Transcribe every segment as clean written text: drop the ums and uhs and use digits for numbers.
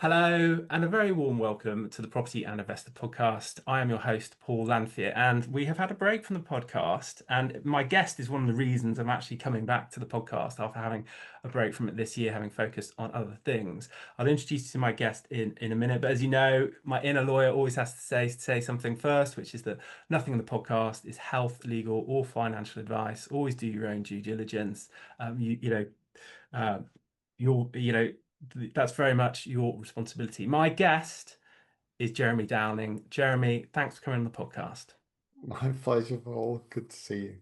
Hello, and a very warm welcome to the Property and Investor Podcast. I am your host, Paul Lanfear, and we have had a break from the podcast. And my guest is one of the reasons I'm actually coming back to the podcast after having a break from it this year, having focused on other things. I'll introduce you to my guest in a minute, but as you know, my inner lawyer always has to say something first, which is that nothing in the podcast is health, legal, or financial advice. Always do your own due diligence. You know, uh, that's very much your responsibility. My guest is Jeremy Downing. Jeremy, thanks for coming on the podcast. My pleasure, Paul. Good to see you.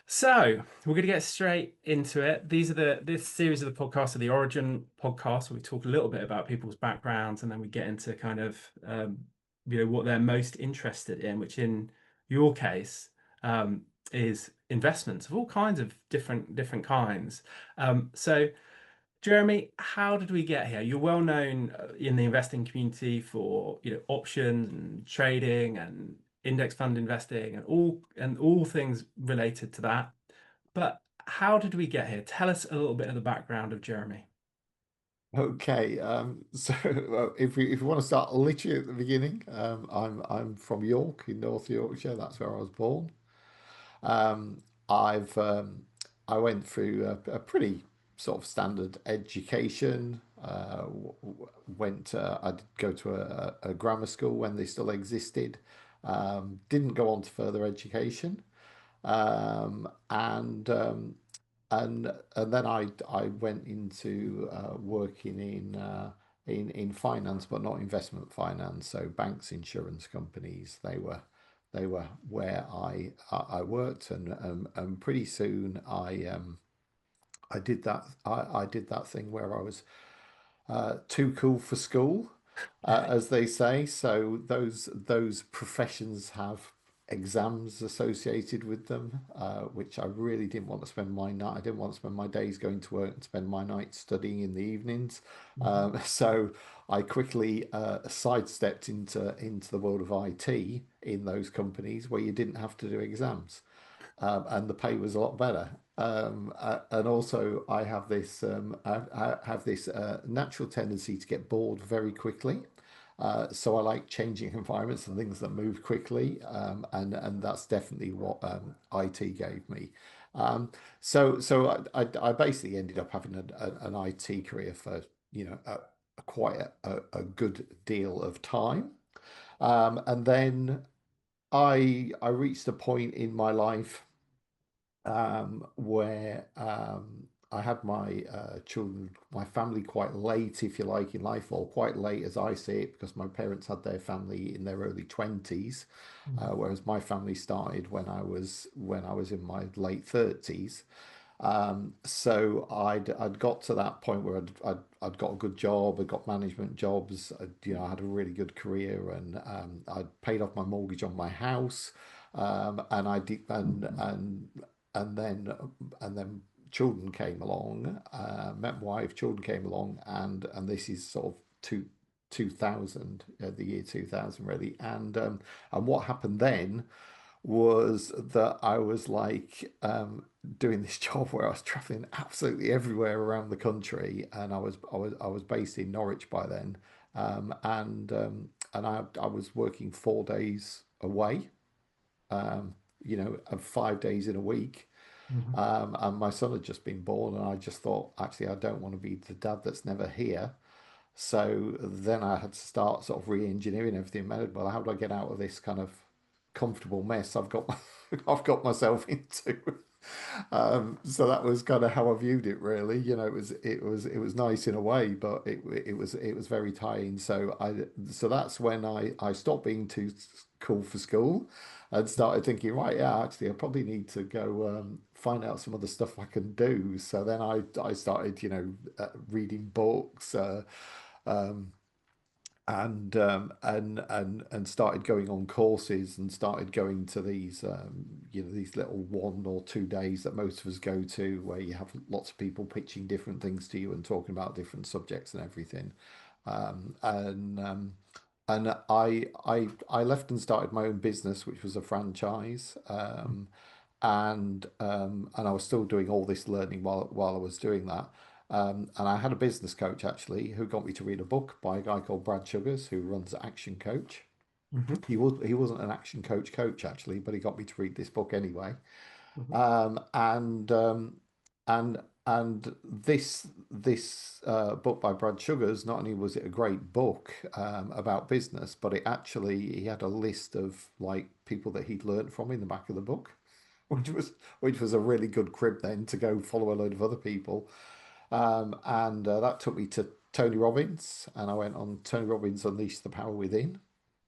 So we're going to get straight into it. This series of the podcast are the Origin podcast, where we talk a little bit about people's backgrounds, and then we get into kind of what they're most interested in, which in your case um, is investments of all kinds of different kinds. So Jeremy, how did we get here? You're well known in the investing community for, options and trading and index fund investing and all things related to that. But how did we get here? Tell us a little bit of the background of Jeremy. Okay, so if we want to start literally at the beginning, I'm from York in North Yorkshire. That's where I was born. Um, I've I went through a pretty sort of standard education. I did go to a grammar school when they still existed. Didn't go on to further education. Um, and um, and then I went into working in finance, but not investment finance. So banks, insurance companies, they were where I worked, and pretty soon I did I did that thing where I was too cool for school, as they say. So those professions have exams associated with them, which I really didn't want to spend my night. I didn't want to spend my days going to work and spend my nights studying in the evenings. Mhm. So I quickly sidestepped into the world of IT in those companies where you didn't have to do exams, and the pay was a lot better. And also, I have this natural tendency to get bored very quickly. So I like changing environments and things that move quickly, and that's definitely what IT gave me. So I basically ended up having an IT career for quite a good deal of time, and then I reached a point in my life where I had my children, my family quite late, if you like, in life, or quite late as I see it, because my parents had their family in their early 20s, Mhm. whereas my family started when I was in my late 30s. So I'd got to that point where I'd got a good job, I'd got management jobs, I had a really good career, and I'd paid off my mortgage on my house, and I did, and then and then children came along, met my wife, children came along, and this is sort of 2000, the year 2000 really, and what happened then was that I was like doing this job where I was traveling absolutely everywhere around the country, and I was based in Norwich by then, and I was working 4 days away, and 5 days in a week. Mhm. And my son had just been born, and I just thought, actually, I don't want to be the dad that's never here. So then I had to start sort of re-engineering everything. Well, how do I get out of this kind of comfortable mess I've got myself into? So that was kind of how I viewed it, really. It was nice in a way, but it was very tiring. So that's when I stopped being too cool for school and started thinking, right, yeah, actually, I probably need to go find out some other stuff I can do. So then I started, reading books. Um, and started going on courses and started going to these little 1 or 2 days that most of us go to, where you have lots of people pitching different things to you and talking about different subjects and everything. um, and um, and I left and started my own business, which was a franchise. And I was still doing all this learning while I was doing that. And I had a business coach actually who got me to read a book by a guy called Brad Sugars who runs Action Coach. Hmm. He wasn't an action coach actually, but he got me to read this book anyway. Hmm. Um, and um, and this book by Brad Sugars, not only was it a great book about business, but it actually he had a list of like people that he'd learned from in the back of the book, which Hmm. was which was a really good crib then to go follow a load of other people. And that took me to Tony Robbins, and I went on Tony Robbins Unleash the Power Within,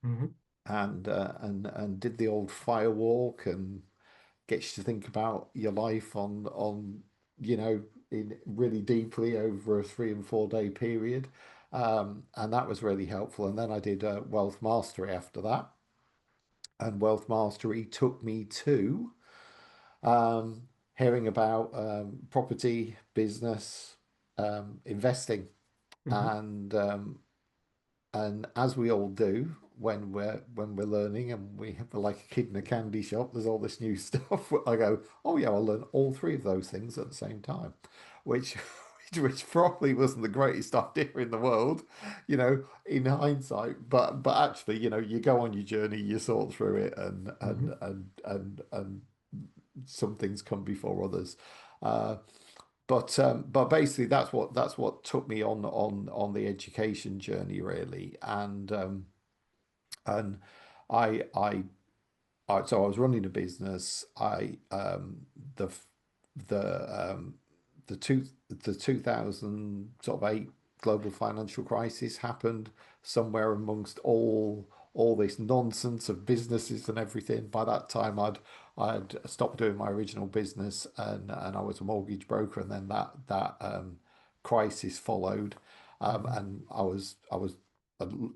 Hmm. and did the old fire walk and gets you to think about your life on you know in really deeply over a 3 and 4 day period, and that was really helpful. And then I did Wealth Mastery after that, and Wealth Mastery took me to um, hearing about property business, investing, Hmm. and as we all do when we're learning, and we have like a kid in a candy shop, there's all this new stuff. I go, oh yeah, I'll learn all three of those things at the same time, which which probably wasn't the greatest idea in the world, in hindsight. But actually, you go on your journey, you sort through it, Hmm. and some things come before others. Uh, but basically that's what took me on the education journey really. And I I so I was running a business. I the the the 2008 global financial crisis happened somewhere amongst all this nonsense of businesses and everything. By that time, I'd stopped doing my original business, and I was a mortgage broker, and then that crisis followed, Hmm. and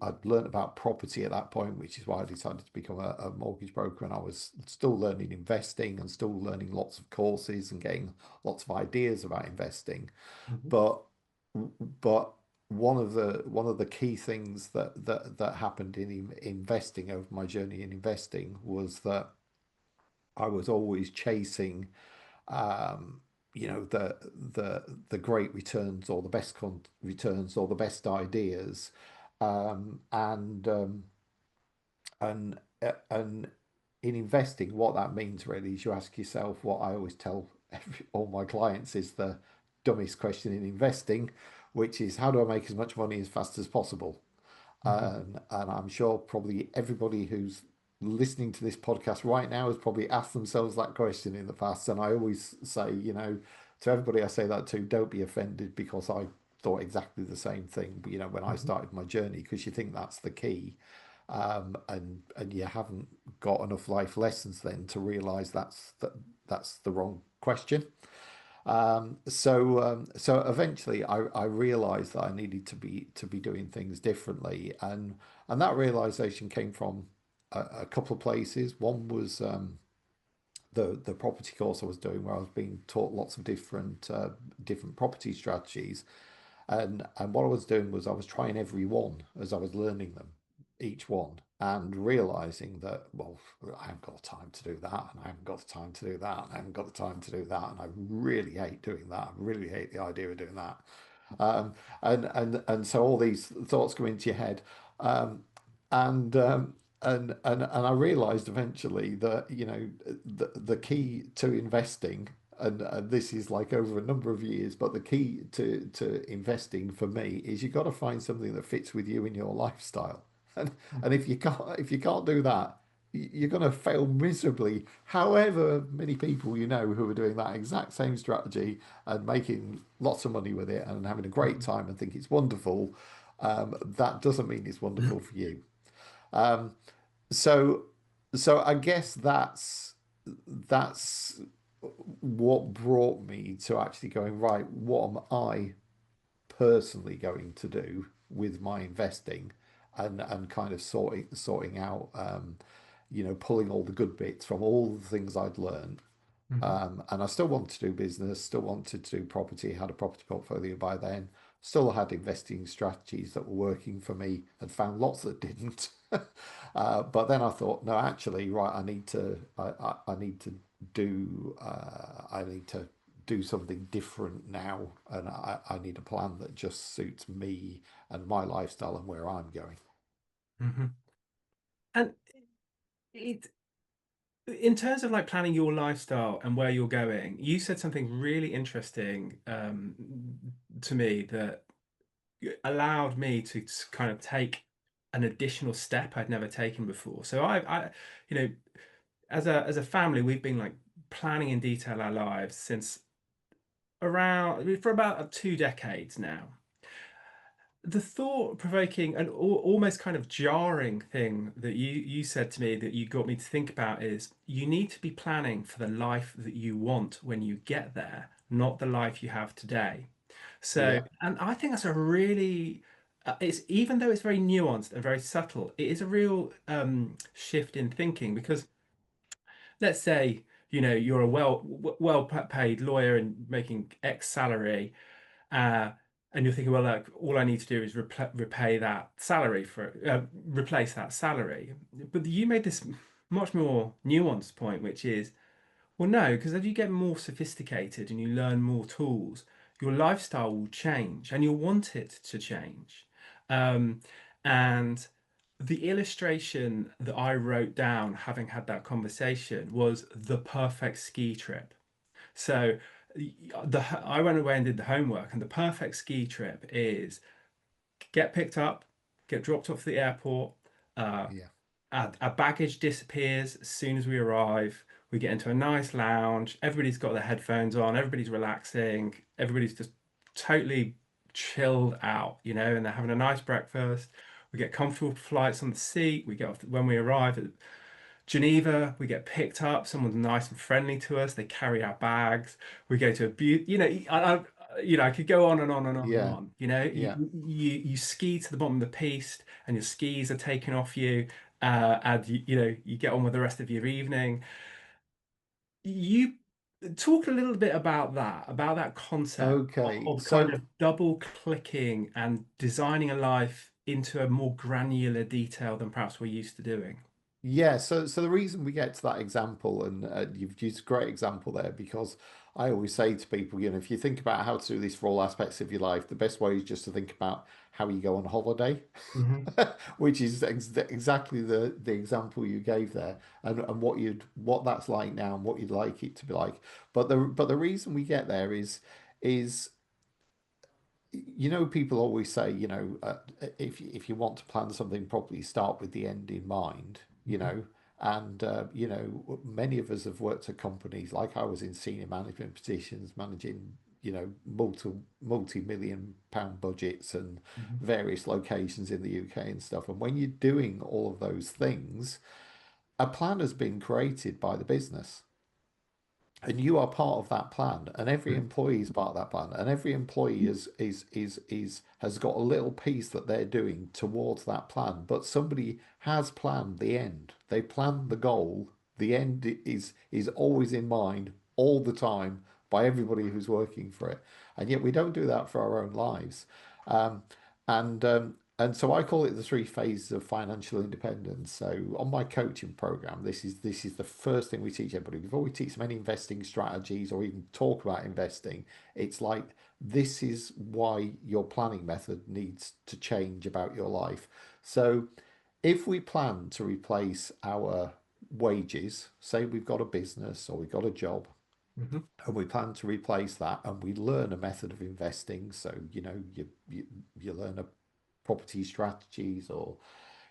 I'd learned about property at that point, which is why I decided to become a mortgage broker. And I was still learning investing and still learning lots of courses and getting lots of ideas about investing. Hmm. But but one of the key things that happened in investing over my journey in investing was that I was always chasing um, the great returns or the best returns or the best ideas, um, and um, and in investing, what that means really is you ask yourself what I always tell all my clients is the dumbest question in investing, which is how do I make as much money as fast as possible? Hmm. And I'm sure probably everybody who's listening to this podcast right now has probably asked themselves that question in the past. And I always say, to everybody I say that to, don't be offended because I thought exactly the same thing, when I Hmm. started my journey, because you think that's the key. And you haven't got enough life lessons then to realize that's the wrong question. So eventually I realized that I needed to be doing things differently, and that realization came from a couple of places. One was the property course I was doing, where I was being taught lots of different property strategies, and what I was doing was I was trying every one as I was learning them, each one, and realizing that, well, I haven't got the time to do that, and I haven't got the time to do that, and I haven't got the time to do that, and I really hate doing that. I really hate the idea of doing that. Um, and so all these thoughts come into your head, um, and and I realized eventually that the key to investing, and this is like over a number of years, but the key to investing for me is you've got to find something that fits with you in your lifestyle. And if you can't do that, you're going to fail miserably. However many people who are doing that exact same strategy and making lots of money with it and having a great Hmm. time and think it's wonderful, that doesn't mean it's wonderful for you. Um, so so I guess that's what brought me to actually going, right, what am I personally going to do with my investing, and kind of sorting out, pulling all the good bits from all the things I'd learned. Hmm. And I still wanted to do business, still wanted to do property, had a property portfolio by then, still had investing strategies that were working for me, and found lots that didn't. But then I thought, no, actually, right, I need to do something different now, and I need a plan that just suits me and my lifestyle and where I'm going. Hmm. And it, in terms of like planning your lifestyle and where you're going, you said something really interesting to me that allowed me to kind of take an additional step I'd never taken before. So you know, as a family, we've been like planning in detail our lives since around for about 2 decades now. The thought-provoking and almost kind of jarring thing that you said to me that you got me to think about is you need to be planning for the life that you want when you get there, not the life you have today. So, Yeah, and I think that's a really it's even though it's very nuanced and very subtle, it is a real shift in thinking because let's say you're a well paid lawyer and making X salary, uh, and you're thinking, well, like all I need to do is repay that salary for replace that salary. But you made this much more nuanced point, which is, well, no, because as you get more sophisticated and you learn more tools, your lifestyle will change, and you'll want it to change. Um, and the illustration that I wrote down, having had that conversation, was the perfect ski trip. So I went away and did the homework, and the perfect ski trip is get picked up, get dropped off at the airport. Uh, yeah, our baggage disappears as soon as we arrive. We get into a nice lounge. Everybody's got their headphones on. Everybody's relaxing. Everybody's just totally chilled out, and they're having a nice breakfast. We get comfortable flights on the seat. We get off when we arrive at Geneva, we get picked up. Someone's nice and friendly to us. They carry our bags. We go to a I could go on and on and on and yeah, on. You, yeah. you ski to the bottom of the piste, and your skis are taken off you, and you get on with the rest of your evening. You talk a little bit about that concept Okay, of kind so of double clicking and designing a life into a more granular detail than perhaps we're used to doing. yeah, so the reason we get to that example, and you've used a great example there, because I always say to people, if you think about how to do this for all aspects of your life, the best way is just to think about how you go on holiday, Hmm. which is exactly the example you gave there, and what that's like now and what you'd like it to be like. But the reason we get there is people always say, if you want to plan something properly, start with the end in mind, and many of us have worked at companies like I was in senior management positions, managing, multi-million pound budgets and Hmm. various locations in the UK and stuff. And when you're doing all of those things, a plan has been created by the business, and you are part of that plan, and every employee is part of that plan, and every employee has got a little piece that they're doing towards that plan. But somebody has planned the end. They planned the goal. The end is always in mind all the time by everybody who's working for it, and yet we don't do that for our own lives. um, and so I call it the three phases of financial independence. So on my coaching program, this is the first thing we teach everybody. Before we teach them any investing strategies or even talk about investing, it's like this is why your planning method needs to change about your life. So if we plan to replace our wages, say we've got a business or we've got a job, Hmm. and we plan to replace that, and we learn a method of investing. So you learn a property strategies, or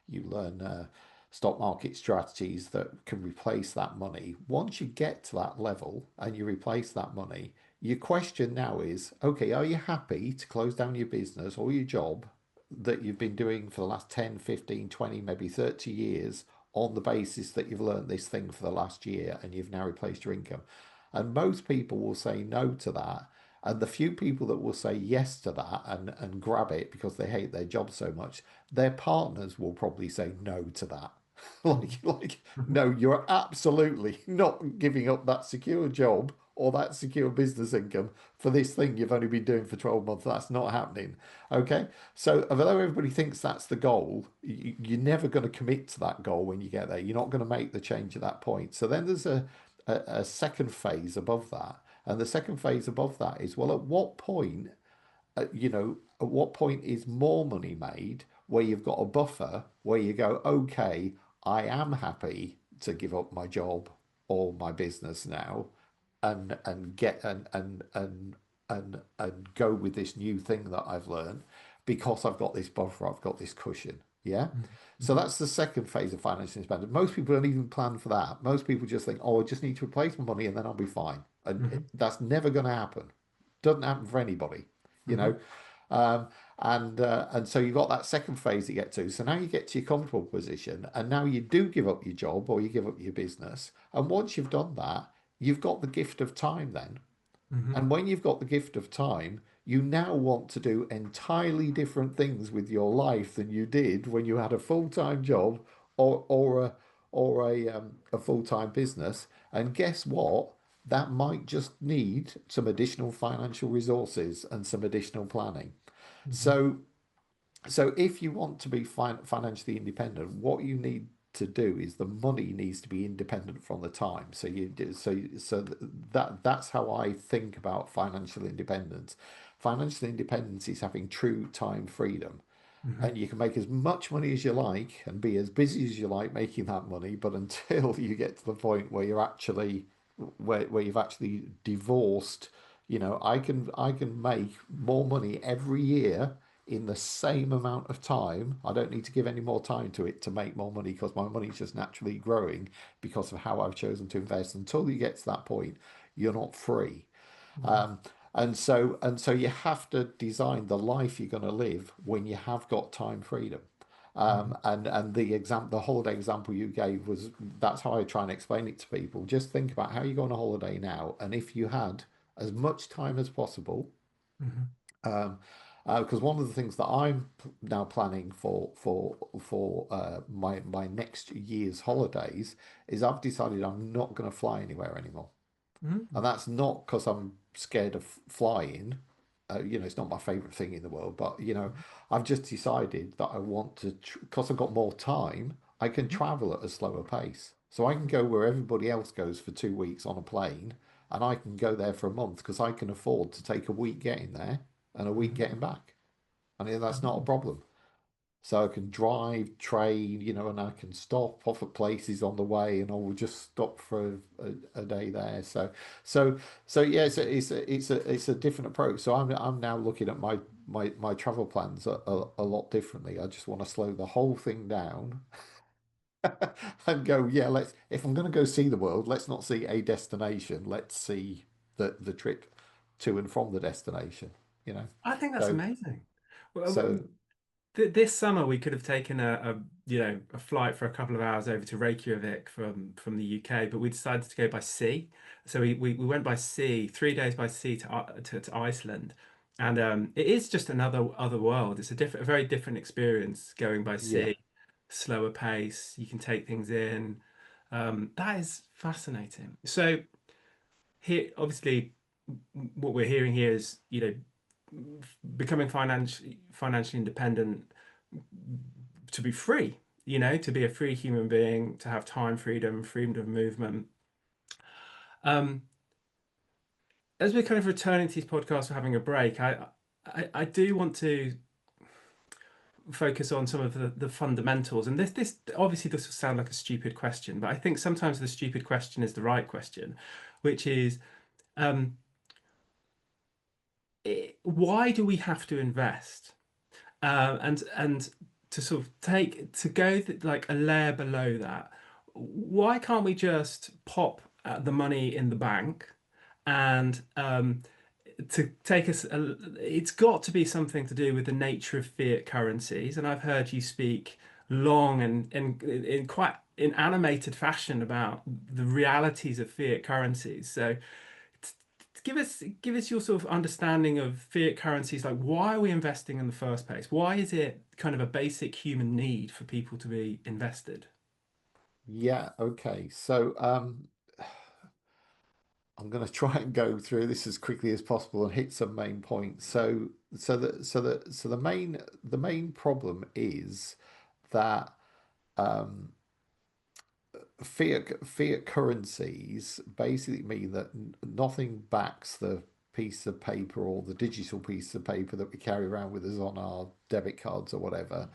you learn stock market strategies that can replace that money. Once you get to that level and you replace that money, your question now is, okay, are you happy to close down your business or your job that you've been doing for the last 10, 15, 20, maybe 30 years, on the basis that you've learned this thing for the last year and you've now replaced your income? And most people will say no to that. And the few people that will say yes to that and grab it because they hate their job so much, their partners will probably say no to that. like, Hmm. no, you're absolutely not giving up that secure job or that secure business income for this thing you've only been doing for 12 months. That's not happening. Okay. So, although everybody thinks that's the goal, you're never going to commit to that goal when you get there. You're not going to make the change at that point. So, then there's a second phase above that. And the second phase above that is, well, at what point, at what point is more money made where you've got a buffer where you go, okay, I am happy to give up my job or my business now and get and go with this new thing that I've learned because I've got this buffer, I've got this cushion. Yeah. So Mhm. that's the second phase of financial independence. Most people don't even plan for that. Most people just think, oh, I just need to replace my money and then I'll be fine. And Mhm. that's never going to happen. Doesn't happen for anybody, you know. Mhm. Um, and so you've got that second phase to get to. So now you get to your comfortable position, and now you do give up your job or you give up your business. And once you've done that, you've got the gift of time then. Mhm. And when you've got the gift of time, you now want to do entirely different things with your life than you did when you had a full-time job or a full-time business. And guess what? That might just need some additional financial resources and some additional planning. Mhm. So so if you want to be financially independent, what you need to do is the money needs to be independent from the time. So you do so that's how I think about financial independence. Financial independence is having true time freedom. Mhm. And you can make as much money as you like and be as busy as you like making that money, but until you get to the point where you're actually where you've actually divorced, I can make more money every year in the same amount of time. I don't need to give any more time to it to make more money because my money is just naturally growing because of how I've chosen to invest. Until you get to that point, you're not free. Mhm. Um, and so you have to design the life you're going to live when you have got time freedom. Mhm. And the holiday example you gave was that's how I try and explain it to people. Just think about how you go on a holiday now, and if you had as much time as possible, Mhm. um, because one of the things that I'm now planning for my next year's holidays is I've decided I'm not going to fly anywhere anymore. And Mhm. that's not because I'm scared of flying. It's not my favorite thing in the world, but I've just decided that I want to, because I've got more time, I can Mhm. travel at a slower pace. So I can go where everybody else goes for 2 weeks on a plane, and I can go there for a month because I can afford to take a week getting there and a week Mhm. getting back. And that's not a Mhm. problem. So I can drive, train, and I can stop off at places on the way, and I will just stop for a day there. So, so yeah, it's a different approach. So I'm now looking at my travel plans a lot differently. I just want to slow the whole thing down and go, yeah, if I'm going to go see the world, let's not see a destination. Let's see the trip to and from the destination, you know. I think that's So amazing. Well, so this summer we could have taken a flight for a couple of hours over to Reykjavik from the UK, but we decided to go by sea. So we went by sea, 3 days by sea to Iceland, and it is just another other world. It's a very different experience going by yeah, sea, slower pace. You can take things in. That is fascinating. So here, obviously, what we're hearing here is, becoming financially independent to be free, to be a free human being, to have time freedom, freedom of movement. Um, as we're kind of returning to these podcasts, we're having a break. I do want to focus on some of the fundamentals, and this obviously this will sound like a stupid question, but I think sometimes the stupid question is the right question, which is, um, why do we have to invest? And to sort of go like a layer below that, why can't we just pop the money in the bank and to take us it's got to be something to do with the nature of fiat currencies, and I've heard you speak long and in quite in animated fashion about the realities of fiat currencies. So give us your sort of understanding of fiat currencies. Like, why are we investing in the first place? Why is it kind of a basic human need for people to be invested? yeah, okay. So I'm going to try and go through this as quickly as possible and hit some main points. So the main problem is that um, fiat currencies basically mean that nothing backs the piece of paper or the digital piece of paper that we carry around with us on our debit cards or whatever.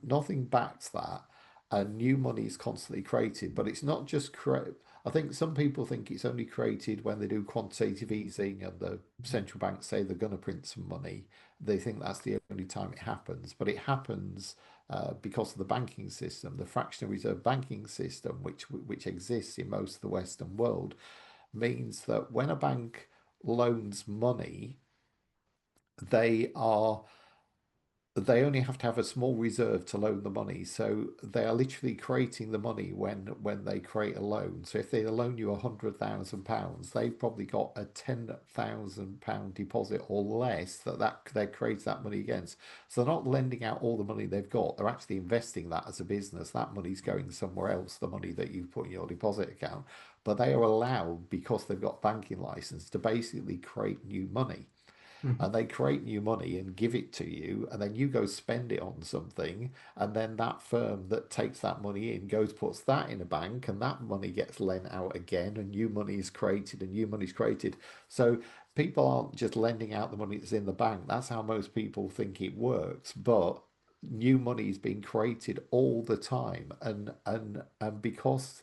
Nothing backs that, and new money is constantly created. But it's not just create. I think some people think it's only created when they do quantitative easing and the central banks say they're going to print some money. They think that's the only time it happens, but it happens because of the banking system, the fractional reserve banking system, which exists in most of the Western world, means that when a bank loans money, they are they only have to have a small reserve to loan the money. So they are literally creating the money when they create a loan. So if they loan you £100,000, they've probably got a £10,000 deposit or less that they create that money against. So they're not lending out all the money they've got. They're actually investing that as a business. That money's going somewhere else, the money that you've put in your deposit account. But they are allowed, because they've got banking license, to basically create new money, Mhm. and they create new money and give it to you, and then you go spend it on something, and then that firm that takes that money in goes puts that in a bank, and that money gets lent out again, and new money is created, and new money is created. So people aren't just lending out the money that's in the bank. That's how most people think it works, but new money is being created all the time, and because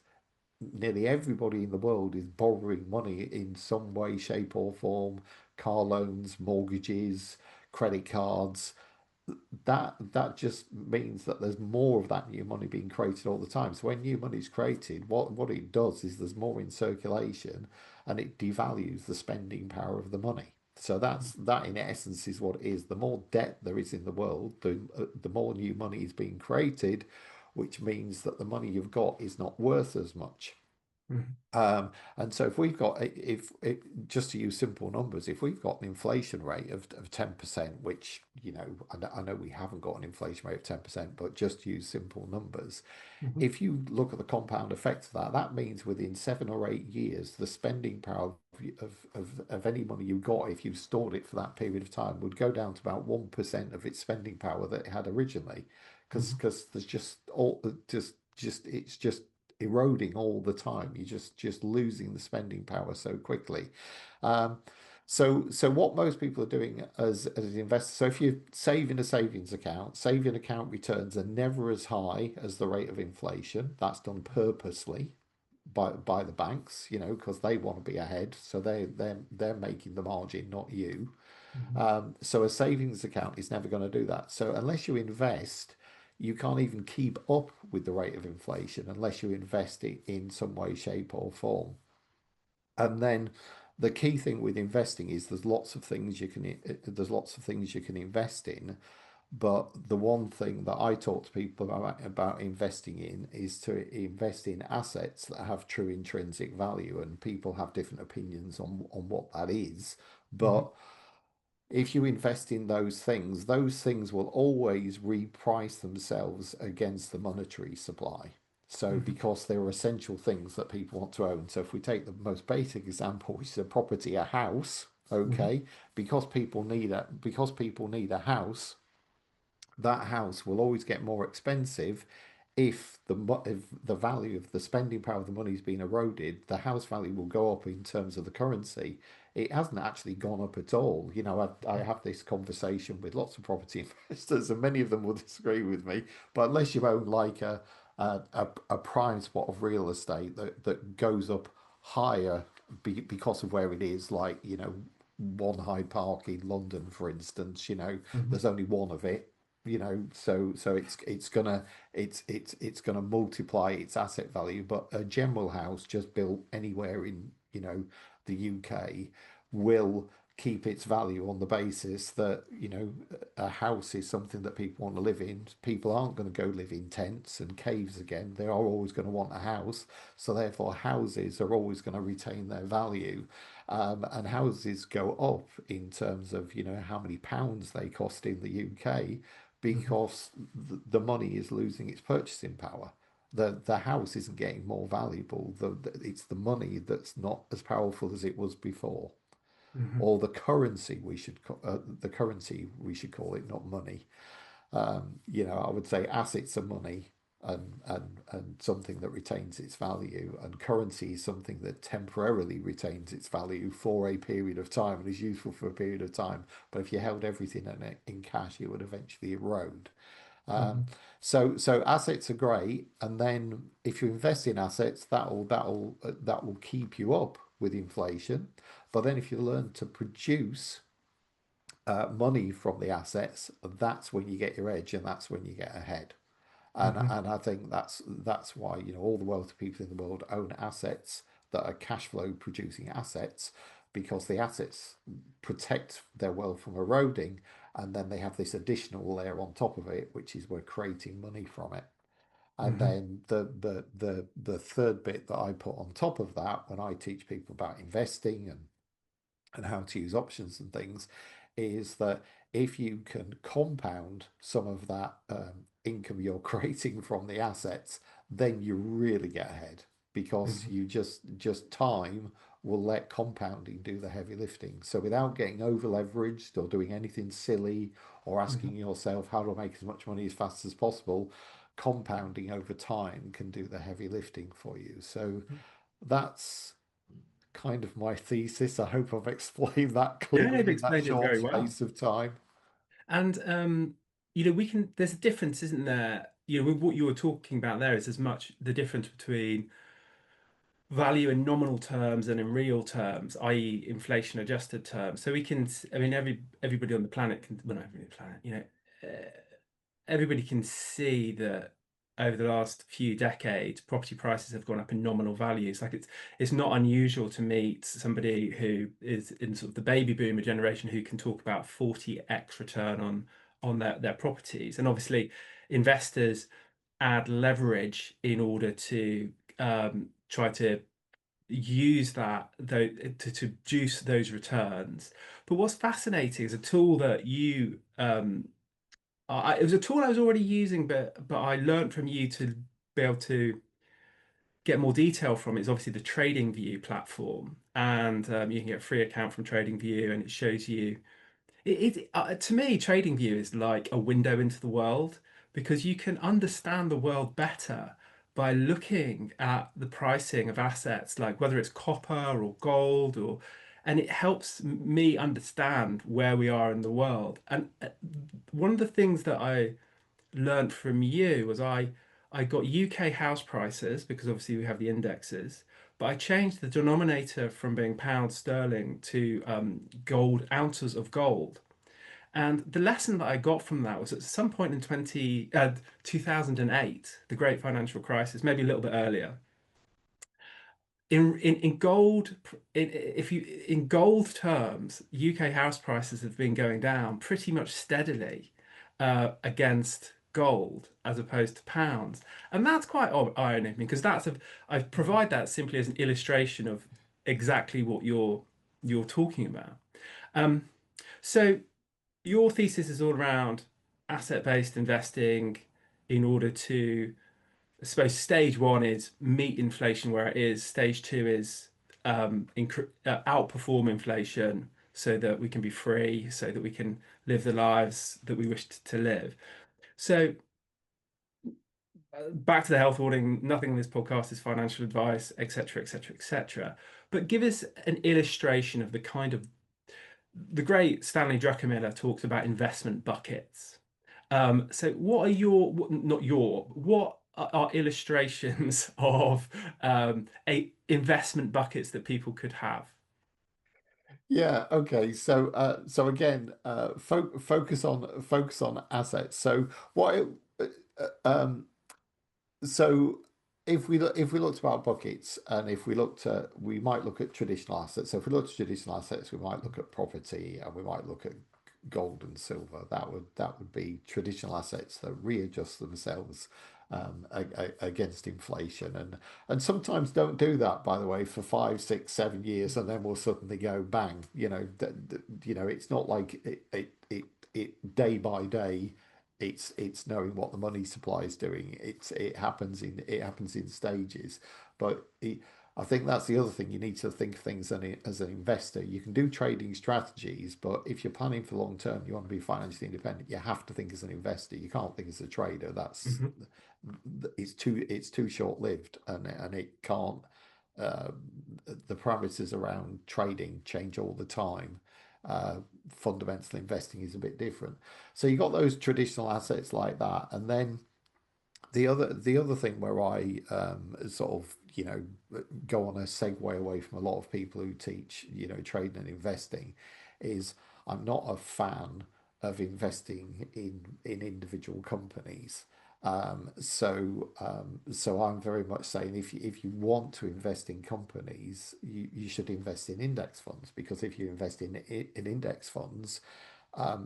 nearly everybody in the world is borrowing money in some way, shape, or form, car loans, mortgages, credit cards. That just means that there's more of that new money being created all the time. So when new money is created, what it does is there's more in circulation, and it devalues the spending power of the money. So that in essence is what it is. The more debt there is in the world, the more new money is being created, which means that the money you've got is not worth as much. Mhm. And so if we've got, if it, just to use simple numbers, if we've got an inflation rate of 10%, which, I know we haven't got an inflation rate of 10%, but just use simple numbers. Mhm. If you look at the compound effect of that, that means within 7 or 8 years, the spending power of any money you got, if you stored it for that period of time, would go down to about 1% of its spending power that it had originally, because Mhm. there's it's just eroding all the time. You're just losing the spending power so quickly. Um, so what most people are doing as investors, so if you save in a savings account, saving account returns are never as high as the rate of inflation. That's done purposely by the banks, because they want to be ahead. So they're making the margin, not you. Mhm. So a savings account is never going to do that. So unless you invest, you can't even keep up with the rate of inflation unless you invest it in some way, shape, or form. And then the key thing with investing is there's lots of things you can invest in, but the one thing that I talk to people about investing in is to invest in assets that have true intrinsic value, and people have different opinions on what that is. Mhm. But if you invest in those things will always reprice themselves against the monetary supply. So, Mhm. because they're essential things that people want to own. So, if we take the most basic example, which is a property, a house, Mhm. okay, because people need a house, that house will always get more expensive if the value of the spending power of the money has been eroded. The house value will go up in terms of the currency. It hasn't actually gone up at all. I have this conversation with lots of property investors, and many of them will disagree with me. But unless you own like a prime spot of real estate that goes up higher because of where it is, like one Hyde Park in London, for instance, Mhm. there's only one of it, so it's gonna multiply its asset value. But a general house just built anywhere in the UK will keep its value on the basis that a house is something that people want to live in. People aren't going to go live in tents and caves again. They are always going to want a house, so therefore houses are always going to retain their value. And houses go up in terms of how many pounds they cost in the UK, Mhm. because the money is losing its purchasing power. The house isn't getting more valuable. It's the money that's not as powerful as it was before, Mhm. or the currency we should call it, not money. I would say assets are money, and something that retains its value, and currency is something that temporarily retains its value for a period of time and is useful for a period of time. But if you held everything in cash, it would eventually erode. Um, Mhm. so assets are great, and then if you invest in assets, that will keep you up with inflation. But then if you learn to produce money from the assets, that's when you get your edge, and that's when you get ahead. Mhm. And I think that's why, all the wealthy people in the world own assets that are cash flow producing assets, because the assets protect their wealth from eroding, and then they have this additional layer on top of it, which is we're creating money from it. And Mhm. then the third bit that I put on top of that when I teach people about investing and how to use options and things is that if you can compound some of that income you're creating from the assets, then you really get ahead, because Mhm. you just time will let compounding do the heavy lifting. So without getting over leveraged or doing anything silly or Mhm. asking yourself how do I make as much money as fast as possible, compounding over time can do the heavy lifting for you. So that's kind of my thesis. I hope I've explained that Yeah, clearly you've in that explained it short very well. space of time. And we can. There's a difference, isn't there? With what you were talking about there is as much the difference between value in nominal terms and in real terms, i.e., inflation adjusted terms. So we can. I mean, everybody on the planet can. Well, not everybody on the planet. Everybody can see that over the last few decades, property prices have gone up in nominal values. Like it's not unusual to meet somebody who is in sort of the baby boomer generation who can talk about 40x return on their properties. And obviously, investors add leverage in order to try to use that though to juice those returns. But what's fascinating is a tool that you it was a tool I was already using, but I learned from you to be able to get more detail from it. Is obviously the TradingView platform, and you can get a free account from TradingView, and it shows you to me, TradingView is like a window into the world because you can understand the world better by looking at the pricing of assets, like whether it's copper or gold, and it helps me understand where we are in the world. And one of the things that I learned from you was I got UK house prices because obviously we have the indexes, but I changed the denominator from being pound sterling to gold, ounces of gold. And the lesson that I got from that was at some point in 2008, the great financial crisis, maybe a little bit earlier, in gold, if you in gold terms, UK house prices have been going down pretty much steadily against gold as opposed to pounds, and that's quite ironic because I provide that simply as an illustration of exactly what you're talking about. Um, so your thesis is all around asset-based investing in order to, I suppose, stage one is meet inflation where it is. Stage two is outperform inflation so that we can be free, so that we can live the lives that we wish to live. So back to the health warning, nothing in this podcast is financial advice, etc., etc., etc. But give us an illustration of the great Stanley Druckenmiller talks about investment buckets. So what are not what are illustrations of a investment buckets that people could have? Yeah. Okay. So again, focus on assets. So what? Um, so if we looked about buckets, and if we looked at we might look at traditional assets. So if we look at traditional assets, we might look at property, and we might look at gold and silver. That would be traditional assets that readjust themselves against inflation, and sometimes don't do that, by the way, for 5, 6, 7 years, and then will suddenly go bang. It's not like it day by day. It's knowing what the money supply is doing. It happens in stages, but I think that's the other thing. You need to think of things as an investor. You can do trading strategies, but if you're planning for long term, you want to be financially independent. You have to think as an investor. You can't think as a trader. That's Hmm. it's too short lived, and it can't. Uh, the parameters around trading change all the time. Uh, Fundamental investing is a bit different. So you got those traditional assets like that, and then the other thing where I sort of go on a segue away from a lot of people who teach trading and investing is I'm not a fan of investing in individual companies. So I'm very much saying if you want to invest in companies, you should invest in index funds, because if you invest in index funds,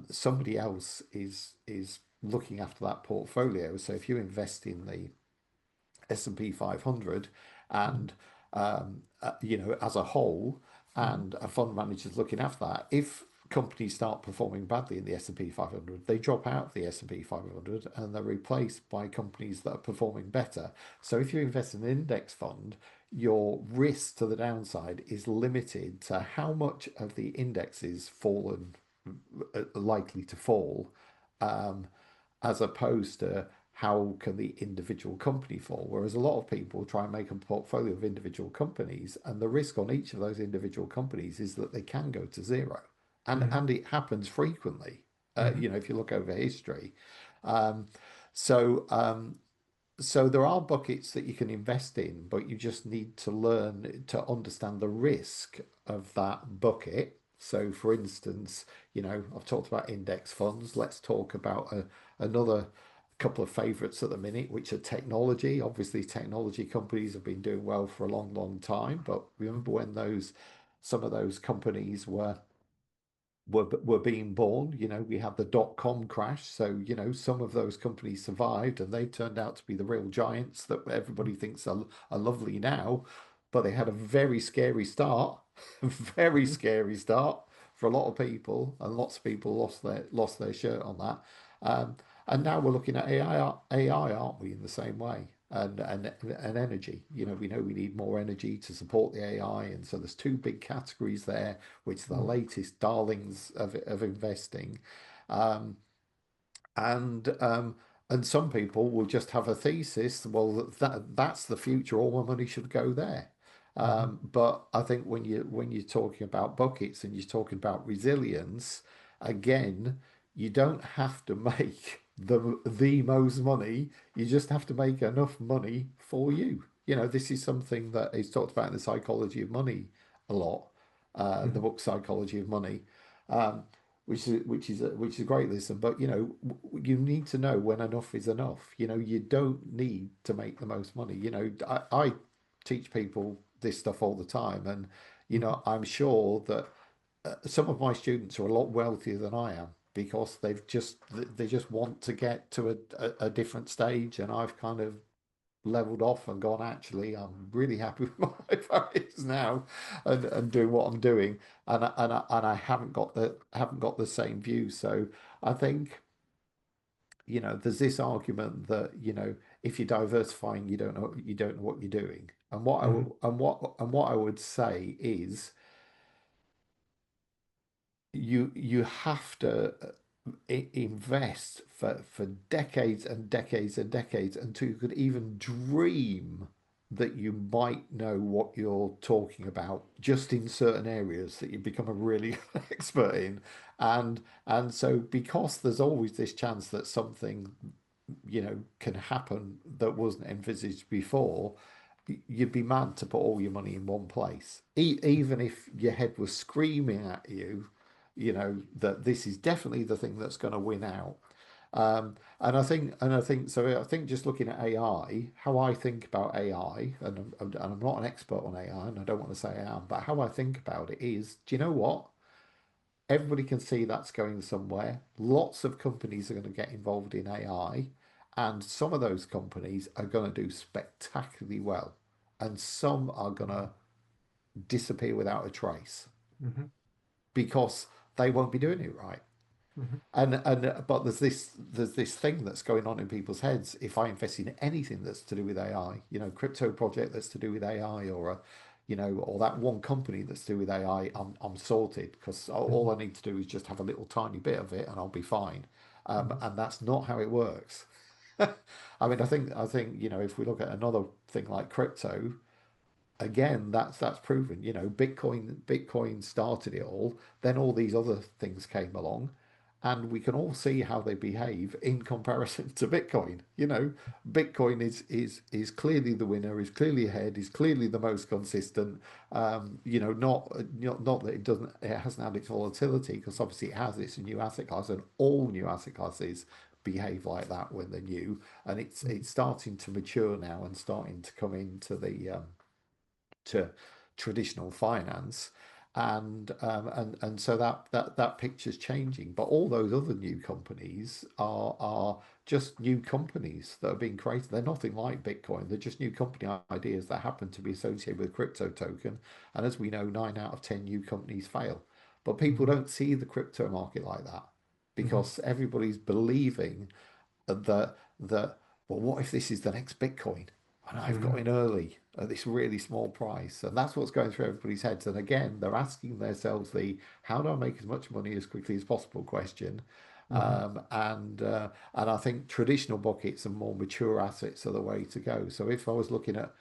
somebody else is looking after that portfolio. So if you invest in the S&P 500 Hmm. and as a whole, Hmm. and a fund manager is looking after that, if companies start performing badly in the S&P 500, they drop out of the S&P 500 and they're replaced by companies that are performing better. So if you invest in an index fund, your risk to the downside is limited to how much of the index is fallen, likely to fall, um, as opposed to how can the individual company fall. Whereas a lot of people try and make a portfolio of individual companies, and the risk on each of those individual companies is that they can go to zero, and Hmm. and it happens frequently. Hmm. If you look over history, um, so um, so there are buckets that you can invest in, but you just need to learn to understand the risk of that bucket. So, for instance, I've talked about index funds. Let's talk about another couple of favorites at the minute, which are technology. Obviously, technology companies have been doing well for a long, long time. But remember when some of those companies were being born. We had the dot-com crash. So, some of those companies survived and they turned out to be the real giants that everybody thinks are lovely now. But they had a very scary start, very Hmm. scary start for a lot of people, and lots of people lost their shirt on that. Um, and now we're looking at AI, aren't we, in the same way? And energy. We know we need more energy to support the AI, and so there's two big categories there, which are the Hmm. latest darlings of investing. Um, and um, and some people will just have a thesis. Well, that's the future. All my money should go there. Hmm. But I think when you're talking about buckets and you're talking about resilience, again, you don't have to make the most money. You just have to make enough money for you. This is something that is talked about in the psychology of money a lot. The Hmm. book Psychology of Money. Um, which is a great lesson. But you need to know when enough is enough. You don't need to make the most money. I teach people this stuff all the time, and Hmm. I'm sure that some of my students are a lot wealthier than I am because they just want to get to a different stage, and I've kind of leveled off and gone, actually, I'm really happy with my life how it is now, and doing what I'm doing, and I haven't got the same view. So I think there's this argument that if you're diversifying, you don't know what you're doing, and what I Hmm. w- and what I would say is you have to invest for decades and decades and decades until you could even dream that you might know what you're talking about just in certain areas that you become a really expert in. And so because there's always this chance that something can happen that wasn't envisaged before, you'd be mad to put all your money in one place, even if your head was screaming at you, that this is definitely the thing that's going to win out. And I think so. I think just looking at AI, how I think about AI, and I'm not an expert on AI, and I don't want to say I am, but how I think about it is, do you know what? Everybody can see that's going somewhere. Lots of companies are going to get involved in AI, and some of those companies are going to do spectacularly well, and some are going to disappear without a trace Hmm. because they won't be doing it right. Mhm. And but there's this thing that's going on in people's heads. If I invest in anything that's to do with AI, crypto project that's to do with AI, or or that one company that's to do with AI, I'm sorted, because all Mhm. I need to do is just have a little tiny bit of it and I'll be fine. Mhm. And that's not how it works. I mean, I think if we look at another thing like crypto, again, that's proven. Bitcoin started it all. Then all these other things came along, and we can all see how they behave in comparison to Bitcoin. Bitcoin is clearly the winner, is clearly ahead, is clearly the most consistent. Not that it hasn't had its volatility, because obviously it has. It's a new asset class, and all new asset classes behave like that when they're new, and it's starting to mature now and starting to come into the to traditional finance, and so that picture's changing. But all those other new companies are just new companies that are being created. They're nothing like Bitcoin. They're just new company ideas that happen to be associated with a crypto token. And as we know, 9 out of 10 new companies fail. But people Mhm. don't see the crypto market like that, Mhm. because everybody's believing that well, what if this is the next Bitcoin and I've got Mhm. in early at this really small price? And that's what's going through everybody's heads. And again, they're asking themselves the how do I make as much money as quickly as possible question. Mhm. And I think traditional buckets and more mature assets are the way to go. So if I was looking at,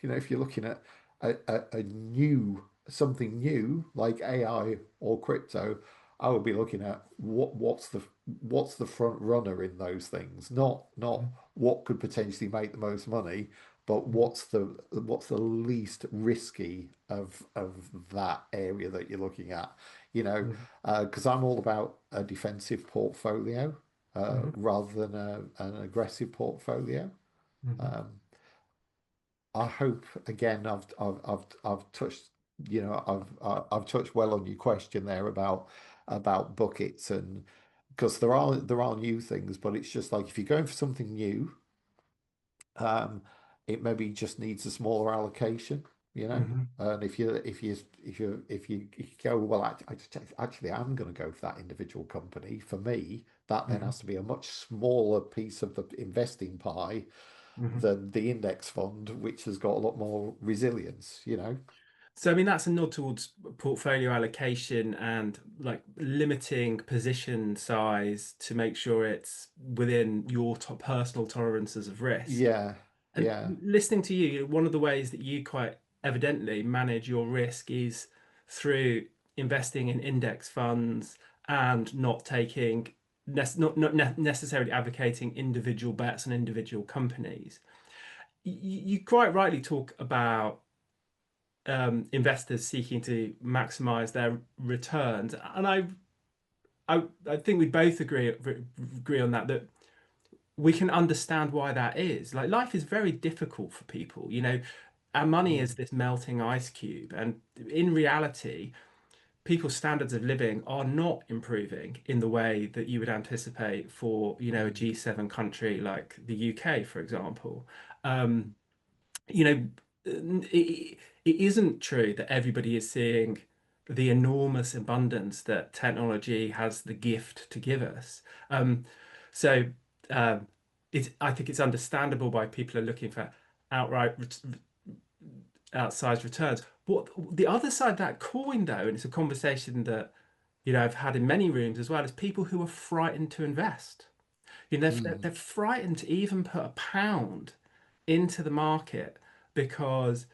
if you're looking at a new something new like AI or crypto, I would be looking at what's the front runner in those things, not what could potentially make the most money, but Mhm. what's the least risky of that area that you're looking at, Mhm. because I'm all about a defensive portfolio Mhm. rather than an aggressive portfolio. Mhm. Um, I hope again I've touched I've touched well on your question there about buckets, and because there are new things, but it's just like if you're going for something new, um, it maybe just needs a smaller allocation, you know. Mhm. And if you go, well, actually I'm going to go for that individual company. For me, that then Mhm. has to be a much smaller piece of the investing pie Mhm. than the index fund, which has got a lot more resilience. So, I mean, that's a nod towards portfolio allocation and like limiting position size to make sure it's within your personal tolerances of risk. Yeah, And yeah. listening to you, one of the ways that you quite evidently manage your risk is through investing in index funds and not taking, not necessarily advocating individual bets on individual companies. You quite rightly talk about investors seeking to maximize their returns, and I think we both agree on that we can understand why that is. Like life is very difficult for people. Our money is Mm, this melting ice cube, and in reality, people's standards of living are not improving in the way that you would anticipate for, a mm, G7 country like the UK, for example. Um, you know, it isn't true that everybody is seeing the enormous abundance that technology has the gift to give us. So um, I think it's understandable why people are looking for outright outsized returns. What the other side of that coin, though, and it's a conversation that I've had in many rooms as well, is people who are frightened to invest. They're mm, frightened to even put a pound into the market because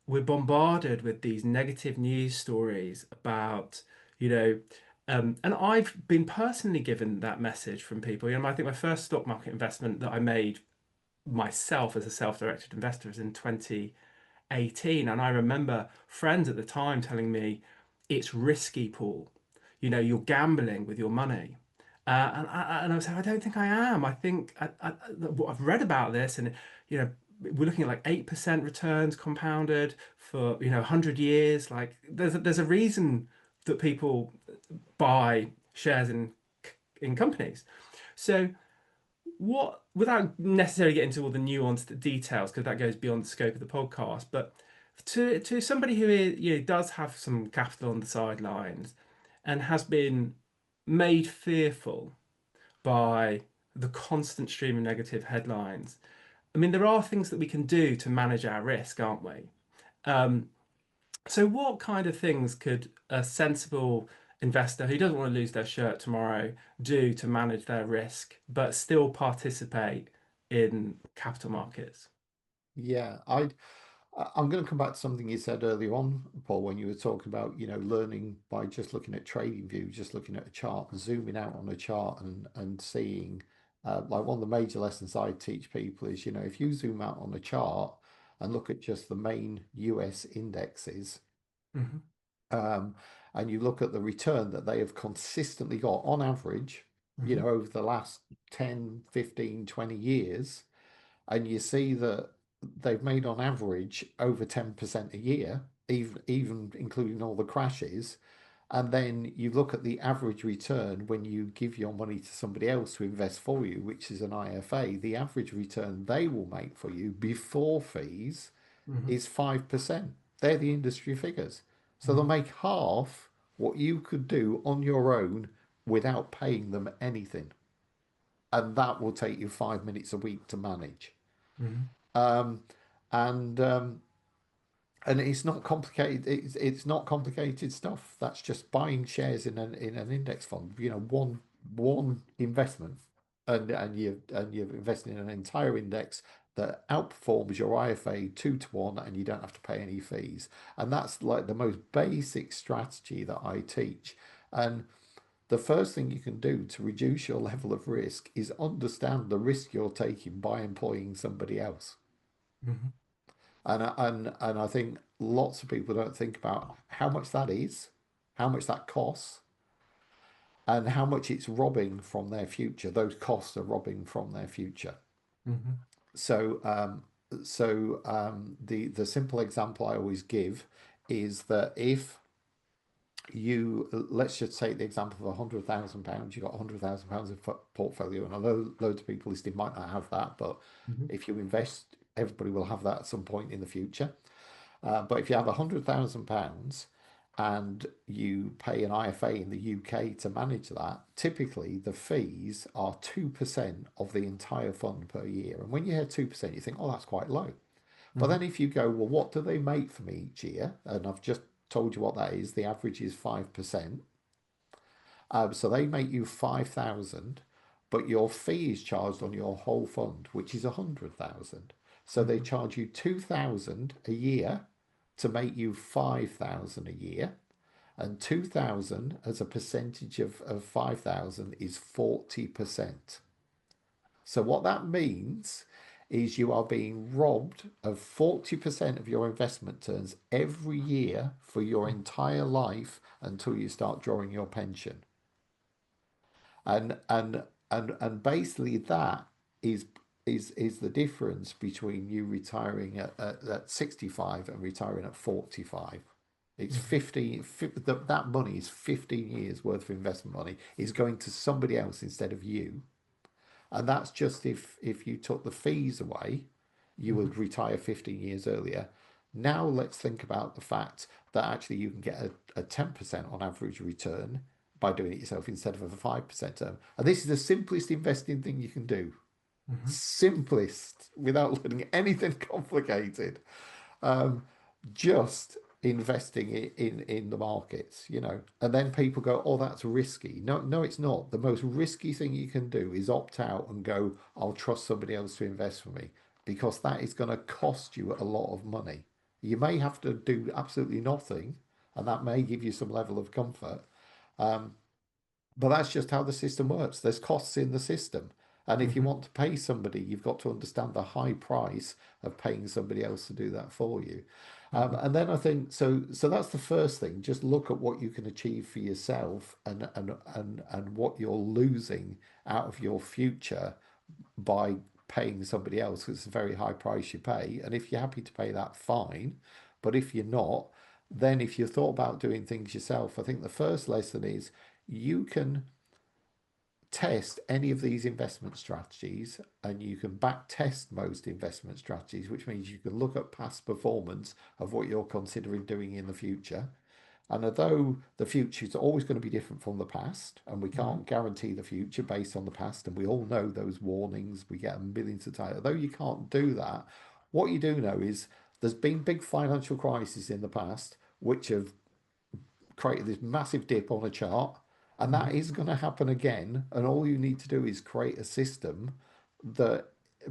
we're bombarded with these negative news stories about, you know, and I've been personally given that message from people. I think my first stock market investment that I made myself as a self-directed investor was in 2018. And I remember friends at the time telling me, it's risky, Paul. You're gambling with your money. And I was like, I don't think I am. I think I've read about this, and we're looking at like 8% returns compounded for 100 years. Like there's a reason that people buy shares in companies. So without necessarily getting into all the nuanced details, because that goes beyond the scope of the podcast, but to somebody who does have some capital on the sidelines and has been made fearful by the constant stream of negative headlines. I mean, there are things that we can do to manage our risk, aren't we? Um, so, what kind of things could a sensible investor who doesn't want to lose their shirt tomorrow do to manage their risk but still participate in capital markets? Yeah, I'm going to come back to something you said earlier on, Paul, when you were talking about, learning by just looking at trading view, just looking at a chart and zooming out on a chart and seeing, like one of the major lessons I teach people is, if you zoom out on a chart and look at just the main US indexes, Hmm. um, and you look at the return that they have consistently got on average, Hmm. over the last 10, 15, 20 years, and you see that they've made on average over 10% a year, even including all the crashes. And then you look at the average return when you give your money to somebody else to invest for you, which is an IFA, the average return they will make for you before fees Hmm. is 5%. They're the industry figures. So they'll Hmm. make half what you could do on your own without paying them anything. And that will take you 5 minutes a week to manage. Hmm. Um, and um, and it's not complicated. It's not complicated stuff. That's just buying shares in an index fund. One investment, and you're investing in an entire index that outperforms your IFA 2 to 1, and you don't have to pay any fees. And that's like the most basic strategy that I teach. And the first thing you can do to reduce your level of risk is understand the risk you're taking by employing somebody else. Hmm. And I think lots of people don't think about how much that is, how much that costs, and how much it's robbing from their future. Those costs are robbing from their future. Hmm. So, the simple example I always give is that if let's just take the example of £100,000, you've got £100,000 in portfolio, and I know loads of people listening might not have that, but Hmm. if you invest, everybody will have that at some point in the future. But if you have £100,000 and you pay an IFA in the UK to manage that, typically the fees are 2% of the entire fund per year. And when you hear 2%, you think, oh, that's quite low. But Hmm. then if you go, well, what do they make for me each year? And I've just told you what that is. The average is 5%. So they make you 5,000, but your fee is charged on your whole fund, which is 100,000. So they Hmm. charge you 2,000 a year to make you 5,000 a year. And 2,000 as a percentage of 5,000 is 40%. So what that means is you are being robbed of 40% of your investment returns every year for your entire life until you start drawing your pension. And basically that is is the difference between you retiring at 65 and retiring at 45. It's Hmm. 15, that money is 15 years worth of investment money is going to somebody else instead of you. And that's just if you took the fees away, you Hmm. would retire 15 years earlier. Now let's think about the fact that actually you can get a 10% on average return by doing it yourself instead of a 5% term. And this is the simplest investing thing you can do. Hmm. Simplest without learning anything complicated. Um, just investing in the markets. And then people go, oh, that's risky. No, no, it's not. The most risky thing you can do is opt out and go, I'll trust somebody else to invest for me, because that is going to cost you a lot of money. You may have to do absolutely nothing, and that may give you some level of comfort. Um, but that's just how the system works. There's costs in the system. And if you Hmm. want to pay somebody, you've got to understand the high price of paying somebody else to do that for you. Hmm. And then I think so. So that's the first thing. Just look at what you can achieve for yourself, and what you're losing out of your future by paying somebody else. It's a very high price you pay. And if you're happy to pay that, fine. But if you're not, then if you thought about doing things yourself, I think the first lesson is you can test any of these investment strategies, and you can back test most investment strategies, which means you can look at past performance of what you're considering doing in the future. And although the future is always going to be different from the past, and we Mm-hmm. can't guarantee the future based on the past, and we all know those warnings, we get millions of times. Although you can't do that, what you do know is there's been big financial crises in the past which have created this massive dip on a chart, and Mm-hmm. that is going to happen again. And all you need to do is create a system that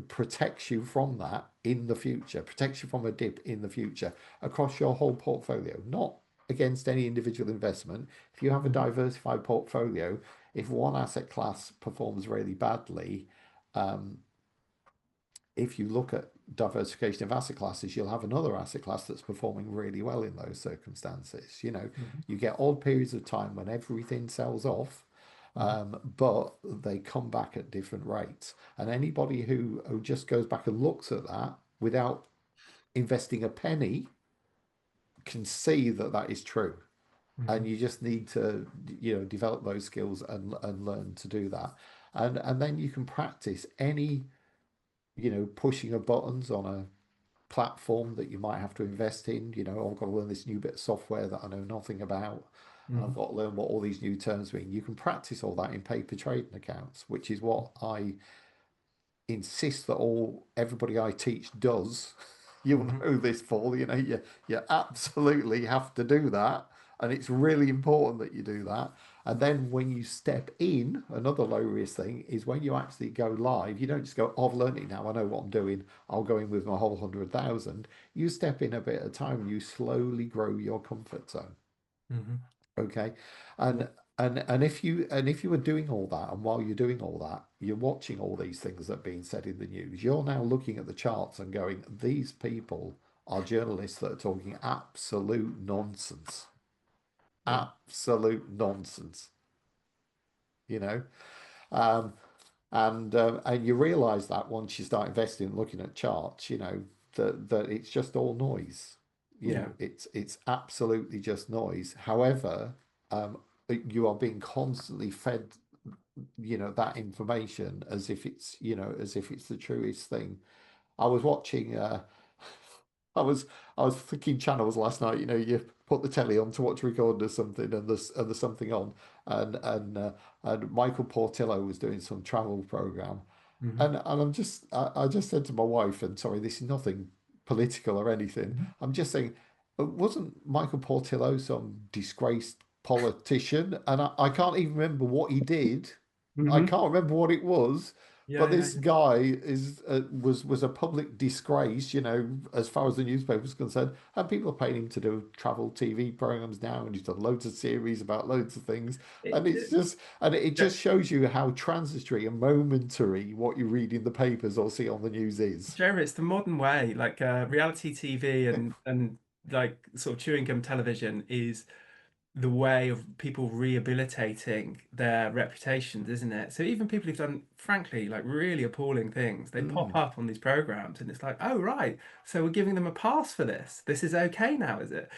protects you from that in the future, protects you from a dip in the future across your whole portfolio, not against any individual investment. If you have a Mm-hmm. diversified portfolio, if one asset class performs really badly, um, if you look at diversification of asset classes, you'll have another asset class that's performing really well in those circumstances. You know, Mm-hmm. you get odd periods of time when everything sells off, Mm-hmm. but they come back at different rates. And anybody who just goes back and looks at that without investing a penny can see that that is true. Mm-hmm. And you just need to, develop those skills and learn to do that. And then you can practice any, pushing of buttons on a platform that you might have to invest in. I've got to learn this new bit of software that I know nothing about, and Mm-hmm. I've got to learn what all these new terms mean. You can practice all that in paper trading accounts, which is what I insist that all everybody I teach does. You'll Mm-hmm. know this, Paul. You absolutely have to do that, and it's really important that you do that. And then when you step in, another low risk thing is when you actually go live. You don't just go, "Oh, I've learned it now. I know what I'm doing. I'll go in with my whole 100,000." You step in a bit at a time. You slowly grow your comfort zone. Mm-hmm. Okay, Yeah. and and if you were doing all that, and while you're doing all that, you're watching all these things that are being said in the news. You're now looking at the charts and going, "These people are journalists that are talking absolute nonsense, Yeah. absolute nonsense." You know, um, and you realise that once you start investing, and looking at charts, that it's just all noise. Yeah. It's absolutely just noise. However, um, you are being constantly fed, that information as if it's the truest thing. I was watching. I was I was flicking channels last night. You put the telly on to watch a recording or something, and there's something on, and Michael Portillo was doing some travel program, Mm-hmm. and I just said to my wife, and sorry, this is nothing political or anything. Mm-hmm. I'm just saying, wasn't Michael Portillo some disgraced politician? And I can't even remember what he did. I Mm-hmm. can't remember what it was. Yeah. But Yeah. this Yeah. guy was a public disgrace, as far as the newspaper is concerned. And people are paying him to do travel TV programs now, and he's done loads of series about loads of things. It, And it's it, just, and it that- just shows you how transitory and momentary what you read in the papers or see on the news is. Jeremy, it's the modern way. Like reality TV and like sort of chewing gum television is the way of people rehabilitating their reputations, isn't it? So even people who've done, frankly, like really appalling things, they pop Mm, up on these programs, and it's like, oh right, so we're giving them a pass for this. This is okay now, is it?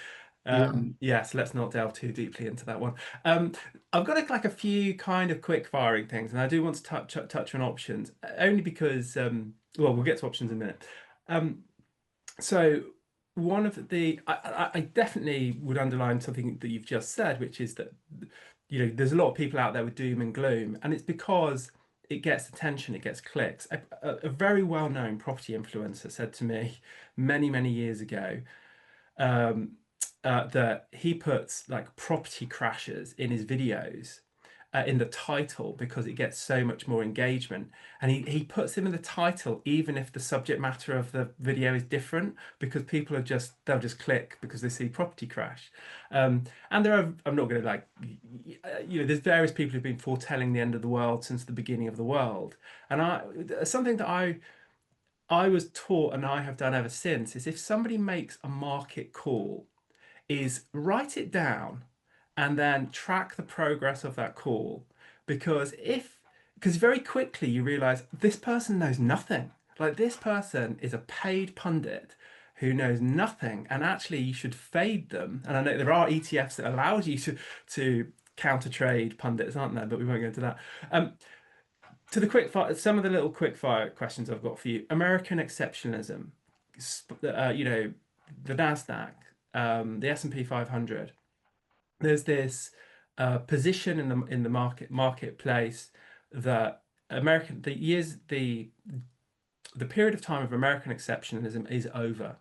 yeah. Yes, let's not delve too deeply into that one. Um, I've got like a few kind of quick firing things, and I do want to touch on options, only because well, we'll get to options in a minute. Um, so one of the I definitely would underline something that you've just said, which is that there's a lot of people out there with doom and gloom, and it's because it gets attention, it gets clicks. A very well-known property influencer said to me many years ago um, that he puts like property crashes in his videos in the title because it gets so much more engagement. And he puts them in the title even if the subject matter of the video is different because people they'll just click because they see property crash. And there are, I'm not going to like, there's various people who've been foretelling the end of the world since the beginning of the world. And something that I was taught and I have done ever since is if somebody makes a market call is write it down and then track the progress of that call. Because very quickly you realize this person knows nothing. Like this person is a paid pundit who knows nothing, and actually you should fade them. And I know there are ETFs that allows you to counter trade pundits, aren't there? But we won't go into that. To the quick fire, some of the little quick fire questions I've got for you. American exceptionalism, the Nasdaq, the S&P 500. there's this position in the marketplace that the period of time of American exceptionalism is over,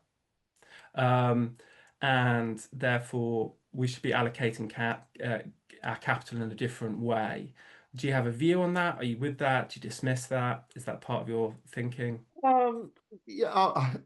um, and therefore we should be allocating our capital in a different way. Do you have a view on that? Are you with that? Do you dismiss that? Is that part of your thinking? Um, yeah,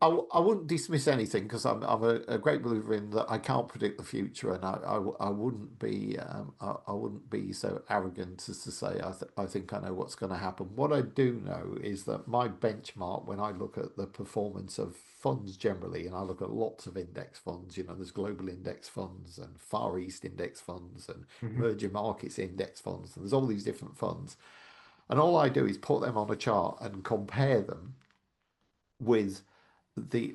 I wouldn't dismiss anything because I'm a great believer in that I can't predict the future, and I wouldn't be I wouldn't be so arrogant as to say I think I know what's going to happen. What I do know is that my benchmark when I look at the performance of funds generally, and I look at lots of index funds, there's global index funds and Far East index funds and Hmm. emerging markets index funds, and there's all these different funds, and all I do is put them on a chart and compare them with the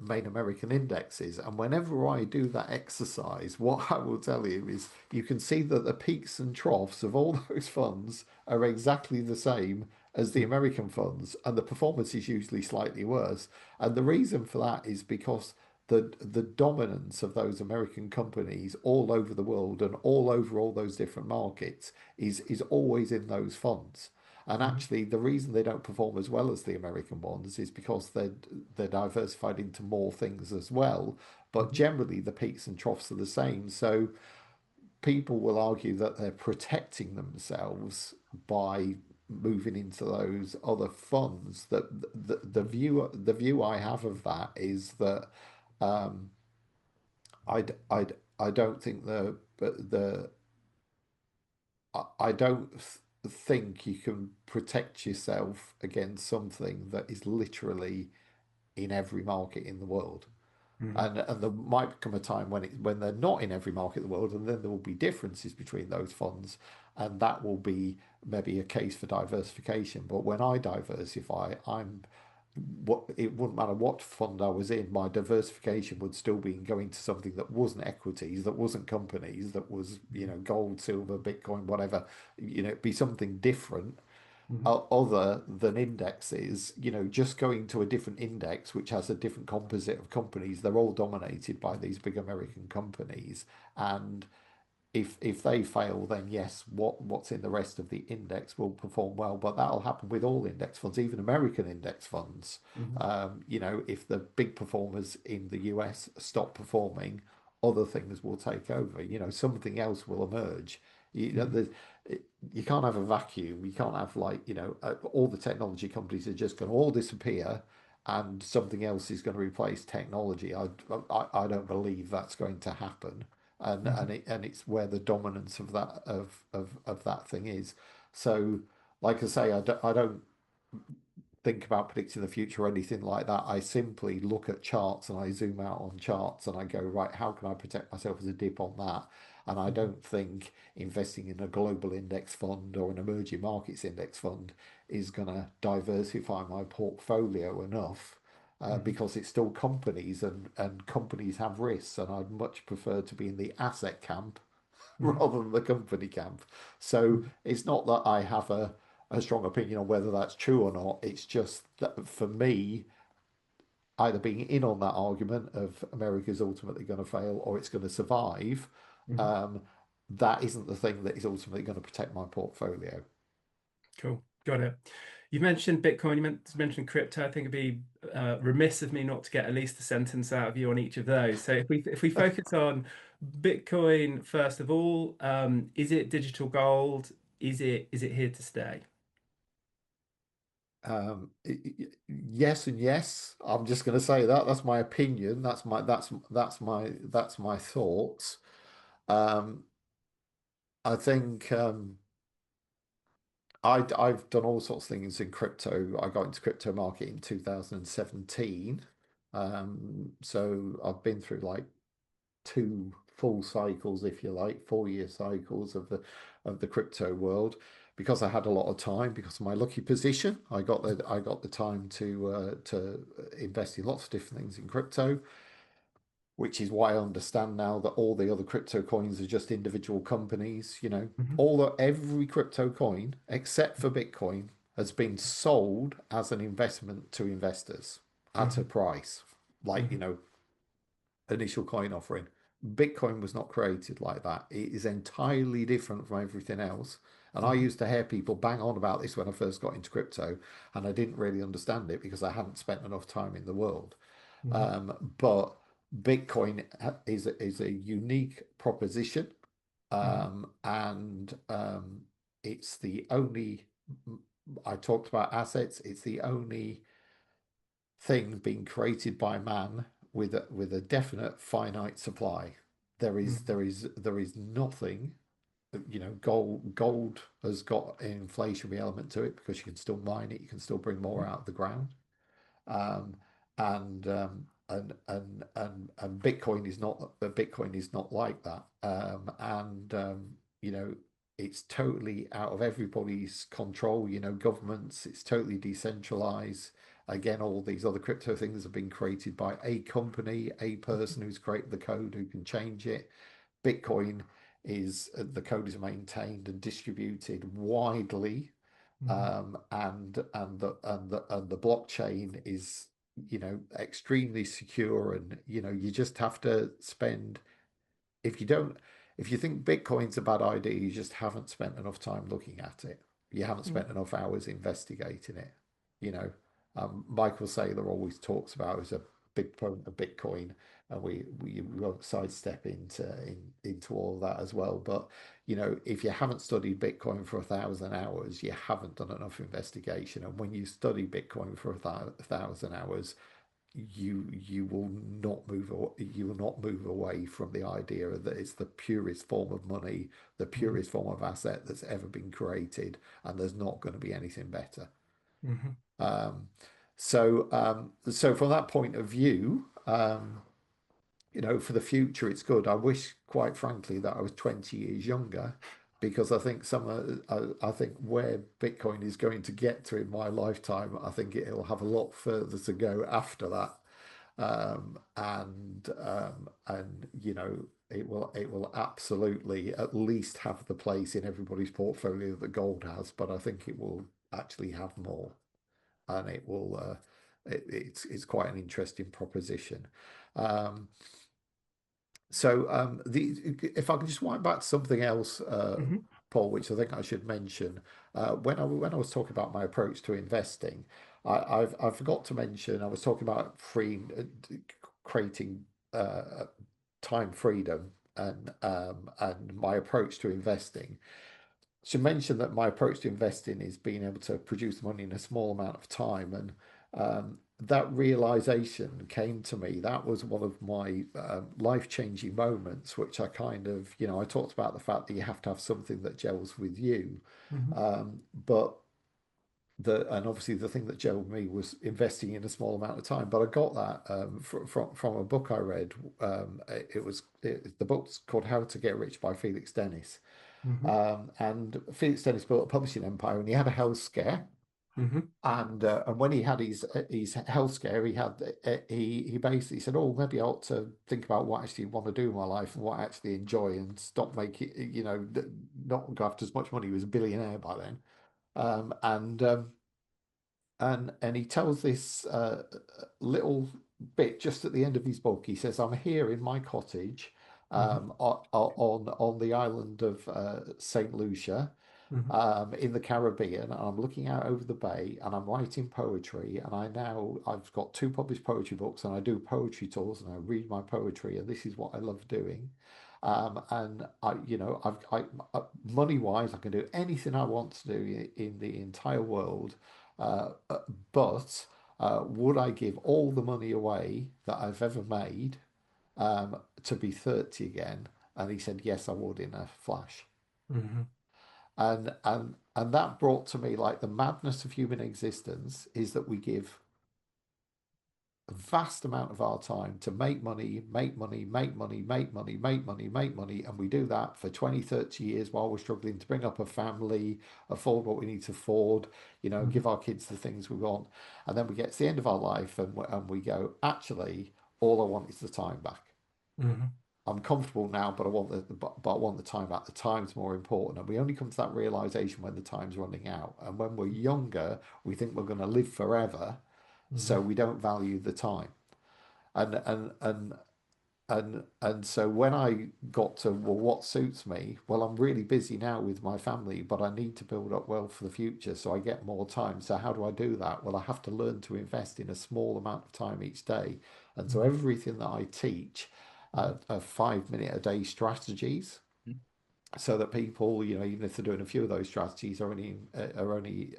main American indexes. And whenever I do that exercise, what I will tell you is you can see that the peaks and troughs of all those funds are exactly the same as the American funds, and the performance is usually slightly worse. And the reason for that is because the dominance of those American companies all over the world and all over all those different markets is always in those funds. And Hmm. actually, the reason they don't perform as well as the American ones is because they're diversified into more things as well. But Hmm. generally, the peaks and troughs are the same. So people will argue that they're protecting themselves by moving into those other funds. That the view I have of that is that um, I don't think the I don't think you can protect yourself against something that is literally in every market in the world. Hmm. And there might come a time when they're not in every market in the world, and then there will be differences between those funds, and that will be maybe a case for diversification. But when I diversify, it wouldn't matter what fund I was in, my diversification would still be going to something that wasn't equities, that wasn't companies, that was, gold, silver, Bitcoin, whatever, it'd be something different Hmm. other than indexes. Just going to a different index which has a different composite of companies, they're all dominated by these big American companies. And if they fail, then yes, what's in the rest of the index will perform well. But that'll happen with all index funds, even American index funds. Hmm. If the big performers in the US stop performing, other things will take over. Something else will emerge. You know, Hmm. there's, you can't have a vacuum. You can't have all the technology companies are just going to all disappear and something else is going to replace technology. I don't believe that's going to happen, and it's where the dominance of that thing is. So, like I say, I don't think about predicting the future or anything like that. I simply look at charts and I zoom out on charts and I go, right, how can I protect myself as a dip on that? And I Hmm. don't think investing in a global index fund or an emerging markets index fund is going to diversify my portfolio enough. Hmm. Because it's still companies, and companies have risks, and I'd much prefer to be in the asset camp Hmm. rather than the company camp. So Hmm. it's not that I have a strong opinion on whether that's true or not. It's just that for me, either being in on that argument of America's ultimately going to fail or it's going to survive, Hmm. um, that isn't the thing that is ultimately going to protect my portfolio. Cool. Got it. You mentioned Bitcoin, mentioned crypto. I think it'd be remiss of me not to get at least a sentence out of you on each of those. So if we focus on Bitcoin first of all, is it digital gold? Is it here to stay? Yes and yes. I'm just going to say that. That's my opinion. That's my thoughts. Um, I think. I've done all sorts of things in crypto. I got into crypto market in 2017. So I've been through like two full cycles, if you like, 4-year cycles of the crypto world. Because I had a lot of time, because of my lucky position, I got the time to invest in lots of different things in crypto, which is why I understand now that all the other crypto coins are just individual companies. Hmm. Every crypto coin except for Bitcoin has been sold as an investment to investors at a Hmm. price, like Hmm. initial coin offering. Bitcoin was not created like that. It is entirely different from everything else. And I Mhm. used to hear people bang on about this when I first got into crypto, and I didn't really understand it because I hadn't spent enough time in the world. Mhm. But Bitcoin is a unique proposition, Mhm. and it's the only. I talked about assets. It's the only thing being created by man with a definite finite supply. Mhm. There is nothing. Gold has got an inflationary element to it because you can still mine it. You can still bring more out of the ground. um, and Bitcoin is not like that. You know, it's totally out of everybody's control. Governments. It's totally decentralized. Again, all these other crypto things have been created by a company, a person who's created the code who can change it. Bitcoin is the code is maintained and distributed widely, Mhm. and the blockchain is extremely secure, and you just have to spend. If you don't if you think Bitcoin's a bad idea, you just haven't spent enough time looking at it. You haven't Mhm. spent enough hours investigating it. you know Michael Saylor always talks about as a big proponent of Bitcoin, and we won't sidestep into all of that as well. But if you haven't studied Bitcoin for 1,000 hours, you haven't done enough investigation. And when you study Bitcoin for 1,000 hours, you will not move away from the idea that it's the purest form of money, the Mhm. purest form of asset that's ever been created, and there's not going to be anything better. Mhm. Um, so from that point of view, for the future, it's good. I wish, quite frankly, that I was 20 years younger, because I think I think where Bitcoin is going to get to in my lifetime, I think it'll have a lot further to go after that. And it will absolutely at least have the place in everybody's portfolio that gold has, but I think it will actually have more, and it's quite an interesting proposition. Um, if I can just wind back to something else, Mhm. Paul, which I think I should mention, when I was talking about my approach to investing, I forgot to mention I was talking about creating time freedom, and my approach to investing. She mentioned that my approach to investing is being able to produce money in a small amount of time, and that realization came to me. That was one of my life-changing moments, which I kind of, I talked about the fact that you have to have something that gels with you, Mhm. but and obviously the thing that gelled me was investing in a small amount of time. But I got that from a book I read. The book's called How to Get Rich by Felix Dennis. Mhm. And Felix Dennis built a publishing empire, and he had a health scare. Mhm. And when he had his health scare, he basically said, "Oh, maybe I ought to think about what I actually want to do in my life and what I actually enjoy, and stop making, not go after as much money." He was a billionaire by then. Um, and um, and and he tells this little bit just at the end of his book. He says, "I'm here in my cottage, Mhm. on the island of Saint Lucia, Mhm. in the Caribbean, and I'm looking out over the bay, and I'm writing poetry, and I've got two published poetry books, and I do poetry tours, and I read my poetry, and this is what I love doing." And money wise, I can do anything I want to do in the entire world. Uh, uh, but would I give all the money away that I've ever made, to be 30 again? And he said, yes, I would, in a flash. Mhm. And that brought to me, like, the madness of human existence is that we give a vast amount of our time to make money, make money, make money, make money, make money, make money. And we do that for 20, 30 years while we're struggling to bring up a family, afford what we need to afford, Mhm. give our kids the things we want. And then we get to the end of our life, and we go, actually, all I want is the time back. Mhm. I'm comfortable now, but I want the time back. The time's more important, and we only come to that realization when the time's running out. And when we're younger, we think we're going to live forever, so Mhm. we don't value the time. And and so when I got to, well, what suits me? Well, I'm really busy now with my family, but I need to build up wealth for the future, so I get more time. So how do I do that? Well, I have to learn to invest in a small amount of time each day, and so Mhm. everything that I teach are 5 minute a day strategies, Mhm. so that people, even if they're doing a few of those strategies, are only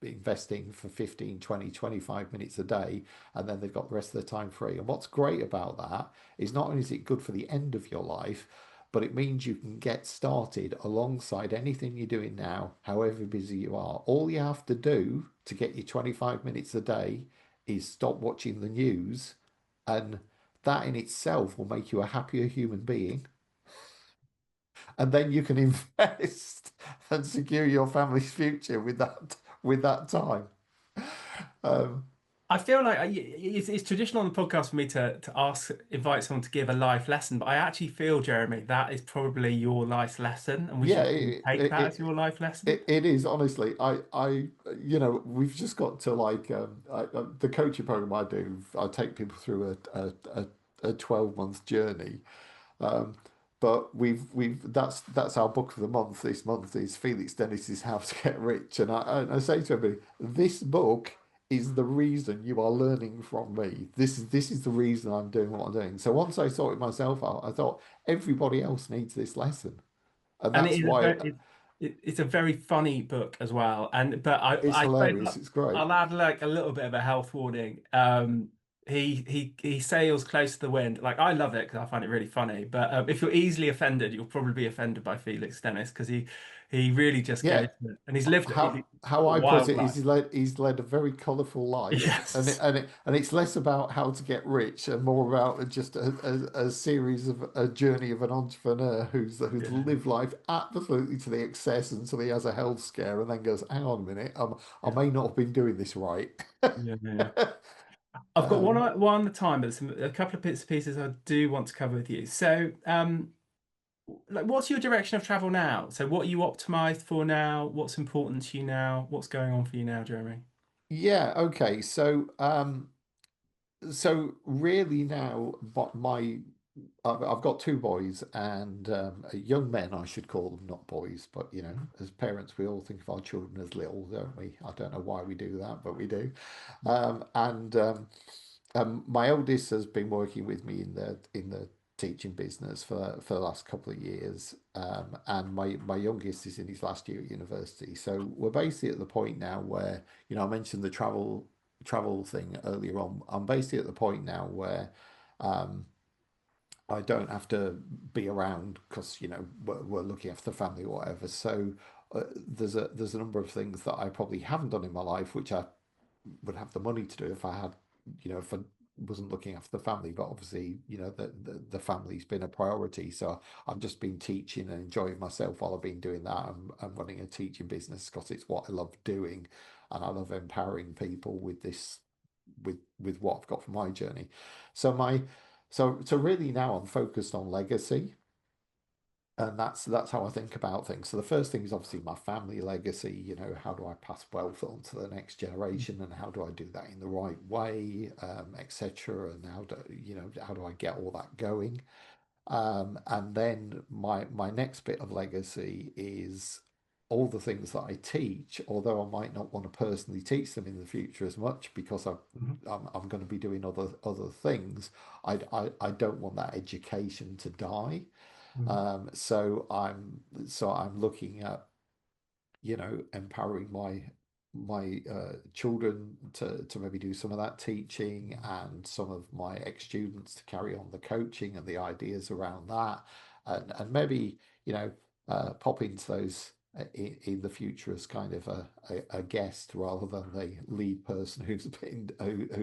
investing for 15, 20, 25 minutes a day, and then they've got the rest of the time free. And what's great about that is not only is it good for the end of your life, but it means you can get started alongside anything you're doing now, however busy you are. All you have to do to get your 25 minutes a day is stop watching the news, and that in itself will make you a happier human being, and then you can invest and secure your family's future with that time. Um, I feel like it's traditional on the podcast for me to invite someone to give a life lesson, but I actually feel, Jeremy, that is probably your life lesson, and we yeah, should take that as your life lesson. it is honestly. We've just got to like the coaching program I do. I take people through a 12-month journey. Um, but we've that's our book of the month. This month is Felix Dennis's How to Get Rich, and I say to everybody, this book is the reason you are learning from me. This is the reason I'm doing what I'm doing. So once I sorted myself out, I thought everybody else needs this lesson, and And it that's is a why it's a very funny book as well. And but it's I suppose hilarious. It's great. I'll add like a little bit of a health warning. He sails close to the wind. Like I love it because I find it really funny. But if you're easily offended, you'll probably be offended by Felix Dennis because he really just Yeah, goes for it. And he's lived how a how I put wild it is life. he's led a very colourful life, Yes. and it's less about how to get rich and more about just a series of a journey of an entrepreneur who's Yeah. lived life absolutely to the excess until he has a health scare and then goes, hang on a minute, I Yeah. may not have been doing this right. Yeah. Yeah. I've got Um, one at a time, but a couple of bits and pieces I do want to cover with you. So, like, what's your direction of travel now? So, what are you optimized for now? What's important to you now? What's going on for you now, Jeremy? yeah, okay, so really now, but I've got two boys and young men, I should call them, not boys. But as parents, we all think of our children as little, don't we? I don't know why we do that, but we do. And my eldest has been working with me in the teaching business for the last couple of years, and my youngest is in his last year at university. So we're basically at the point now where I mentioned the travel thing earlier on. I'm basically at the point now where um, I don't have to be around because we're looking after the family or whatever. So there's a number of things that I probably haven't done in my life, which I would have the money to do if I had, if I wasn't looking after the family. But obviously, the family's been a priority. So I've just been teaching and enjoying myself while I've been doing that. I'm running a teaching business because it's what I love doing, and I love empowering people with this, with what I've got from my journey. So so really now I'm focused on legacy, and that's how I think about things. So the first thing is obviously my family legacy. How do I pass wealth on to the next generation, and how do I do that in the right way, etc. And how do I get all that going? And then my next bit of legacy is all the things that I teach, although I might not want to personally teach them in the future as much because Mhm. I'm going to be doing other things. I don't want that education to die. Mhm. So I'm looking at empowering my children to maybe do some of that teaching, and some of my ex-students to carry on the coaching and the ideas around that, and maybe pop into those in the future as kind of a guest rather than the lead person who's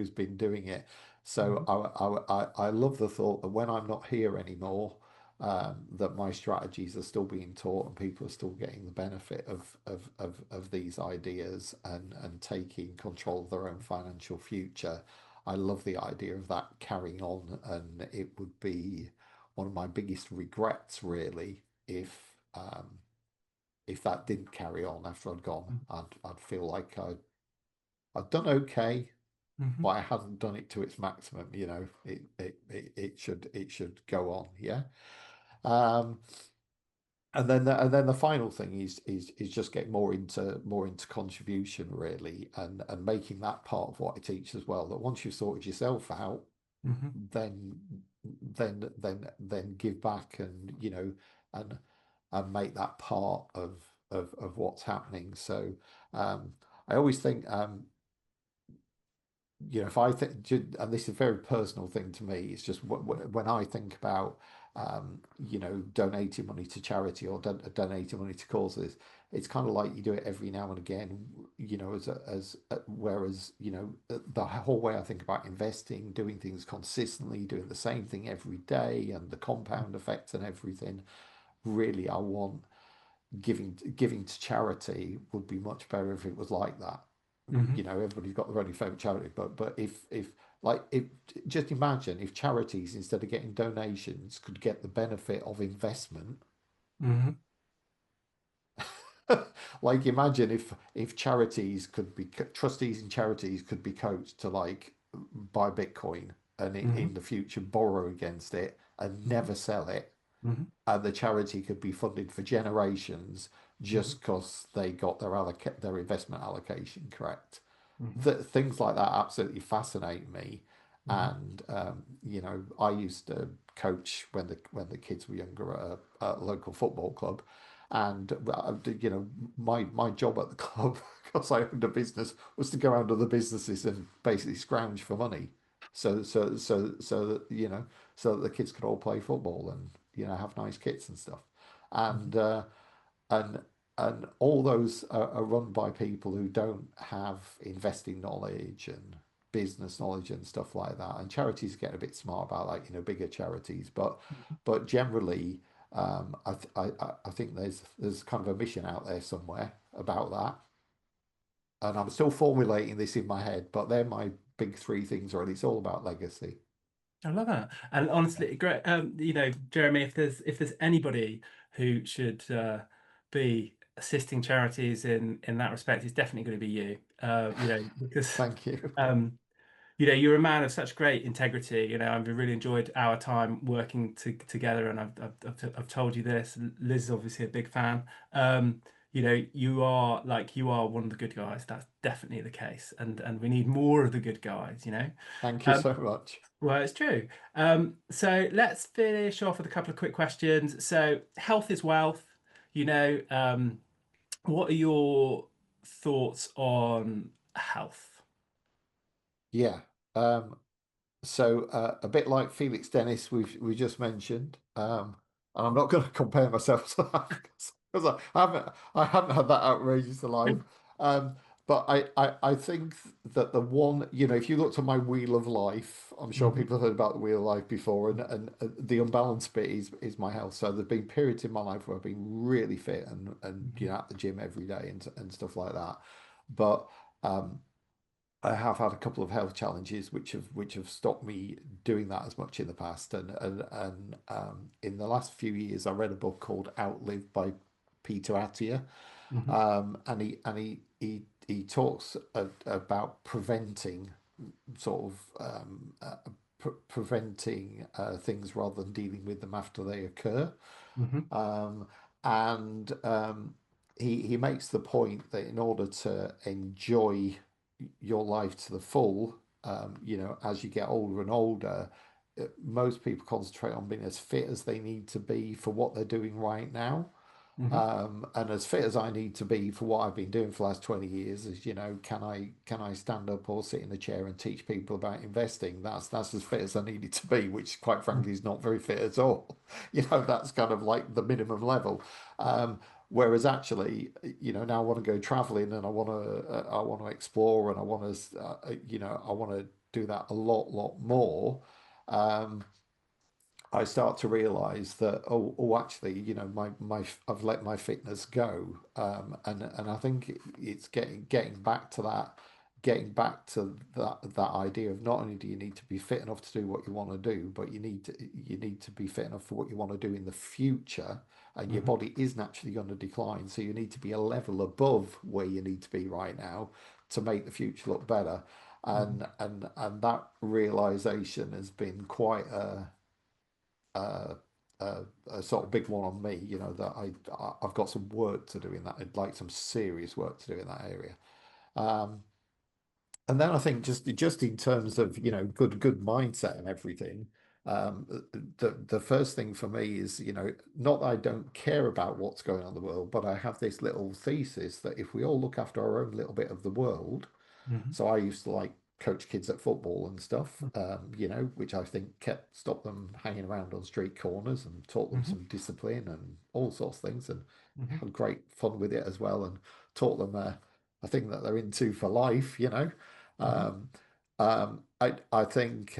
been doing it. So Mhm. I love the thought that when I'm not here anymore, that my strategies are still being taught and people are still getting the benefit of these ideas, and taking control of their own financial future. I love the idea of that carrying on, and it would be one of my biggest regrets, really, if that didn't carry on after I'd gone. I'd feel like I'd done okay, but Hmm. I hadn't done it to its maximum. You know, it should go on. Yeah. Um, and then the final thing is just getting more into contribution really, and making that part of what I teach as well. That once you've sorted yourself out, Hmm. then then give back, and and make that part of what's happening. So um, I always think if I think, and this is a very personal thing to me, it's just when I think about, donating money to charity or donating money to causes, it's kind of like you do it every now and again, whereas, the whole way I think about investing, doing things consistently, doing the same thing every day, and the compound effect and everything, really, I want giving to charity would be much better if it was like that. Hmm. Everybody's got their own favorite charity, but if like if just imagine if charities, instead of getting donations, could get the benefit of investment. Hmm. Like imagine if charities could be trustees and charities could be coached to like buy Bitcoin and in Hmm. the future borrow against it and never sell it, Hmm. and the charity could be funded for generations Hmm. just because they got their investment allocation correct. Hmm. Things like that absolutely fascinate me. Hmm. And I used to coach when the kids were younger at a local football club, and my job at the club, because I owned a business, was to go out to the businesses and basically scrounge for money, so that so that the kids could all play football and have nice kits and stuff, Hmm. and and and all those are run by people who don't have investing knowledge and business knowledge and stuff like that. And charities get a bit smart about, like, bigger charities, but generally, I think there's kind of a mission out there somewhere about that. And I'm still formulating this in my head, but they're my big three things. Really, it's all about legacy. I love that. And honestly, great. Jeremy, if there's anybody who should be assisting charities in that respect, it's definitely going to be you. Because Thank you. um, you're a man of such great integrity. I've really enjoyed our time working together, and I've told you this. Liz is obviously a big fan. You are one of the good guys. That's definitely the case, and we need more of the good guys. Thank you Um, so much. well, it's true. So let's finish off with a couple of quick questions. So, health is wealth. What are your thoughts on health? Yeah. Um, So a bit like Felix Dennis, we just mentioned, and I'm not going to compare myself to that because I haven't had that outrageous a life. Um, but I think that the one, if you looked at my wheel of life, I'm sure Hmm. people have heard about the wheel of life before, and the unbalanced bit is my health. So there've been periods in my life where I've been really fit and Hmm. at the gym every day and stuff like that, but um, I have had a couple of health challenges which have stopped me doing that as much in the past. And in the last few years, I read a book called Outlive by Peter Attia, Hmm. and he talks about preventing sort of preventing things rather than dealing with them after they occur. Hmm. Um, and he makes the point that in order to enjoy your life to the full, as you get older and older, most people concentrate on being as fit as they need to be for what they're doing right now. Hmm. And as fit as I need to be for what I've been doing for the last 20 years, is, can I stand up or sit in a chair and teach people about investing? That's as fit as I needed to be, which quite frankly is not very fit at all. That's kind of like the minimum level. Whereas actually, now I want to go traveling, and I want to explore, and I want to do that a lot more. Um, I start to realize that, actually, I've let my fitness go, and I think it's getting back to that, getting back to that idea of, not only do you need to be fit enough to do what you want to do, but you need to be fit enough for what you want to do in the future, and your Hmm. body is naturally going to decline, so you need to be a level above where you need to be right now to make the future look better. Mhm. And that realization has been quite a, a sort of big one on me. You know that I've got some work to do in that. I'd like some serious work to do in that area. Um, and then I think just in terms of good mindset and everything, um, the first thing for me is not that I don't care about what's going on in the world, but I have this little thesis that if we all look after our own little bit of the world. Mhm. So I used to like coach kids at football and stuff, which I think kept stopped them hanging around on street corners and taught them Mhm. some discipline and all sorts of things, and Mhm. had great fun with it as well, and taught them a thing that they're into for life. Mhm. Um, I think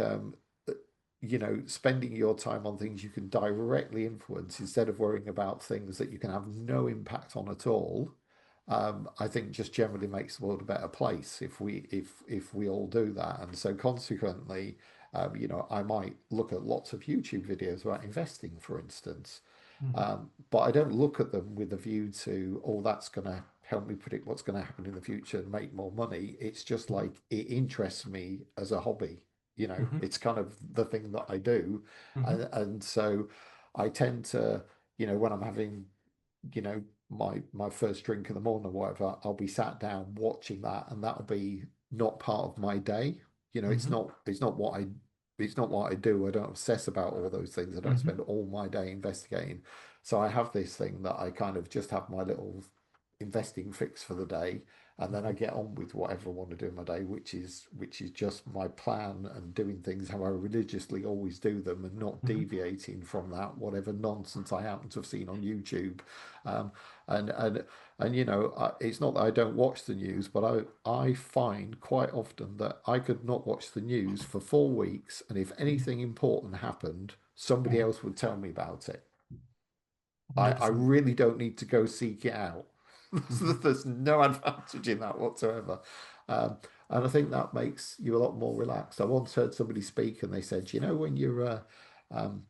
spending your time on things you can directly influence instead of worrying about things that you can have no impact on at all. I think just generally makes the world a better place if we all do that. And so consequently, I might look at lots of YouTube videos about investing, for instance, Mhm. but I don't look at them with a view to, oh, that's going to help me predict what's going to happen in the future and make more money. It's just Mhm. like it interests me as a hobby. Mhm. It's kind of the thing that I do, Mhm. and so I tend to, when I'm having my first drink in the morning or whatever, I'll be sat down watching that, and that'll be not part of my day. It's Mhm. not what I do. I don't obsess about all those things. I don't Mhm. spend all my day investigating. So I have this thing that I kind of just have my little investing fix for the day, and then I Mhm. get on with whatever I want to do in my day, which is just my plan and doing things how I religiously always do them and not Mhm. deviating from that, whatever nonsense I happen to have seen on YouTube. Um, and and it's not that I don't watch the news, but I find quite often that I could not watch the news for 4 weeks, and if Mhm. anything important happened, somebody Mhm. else would tell me about it. I 100%. really don't need to go seek it out. Mhm. There's no advantage in that whatsoever. Um, and I think that makes you a lot more relaxed. I once heard somebody speak and they said, when um,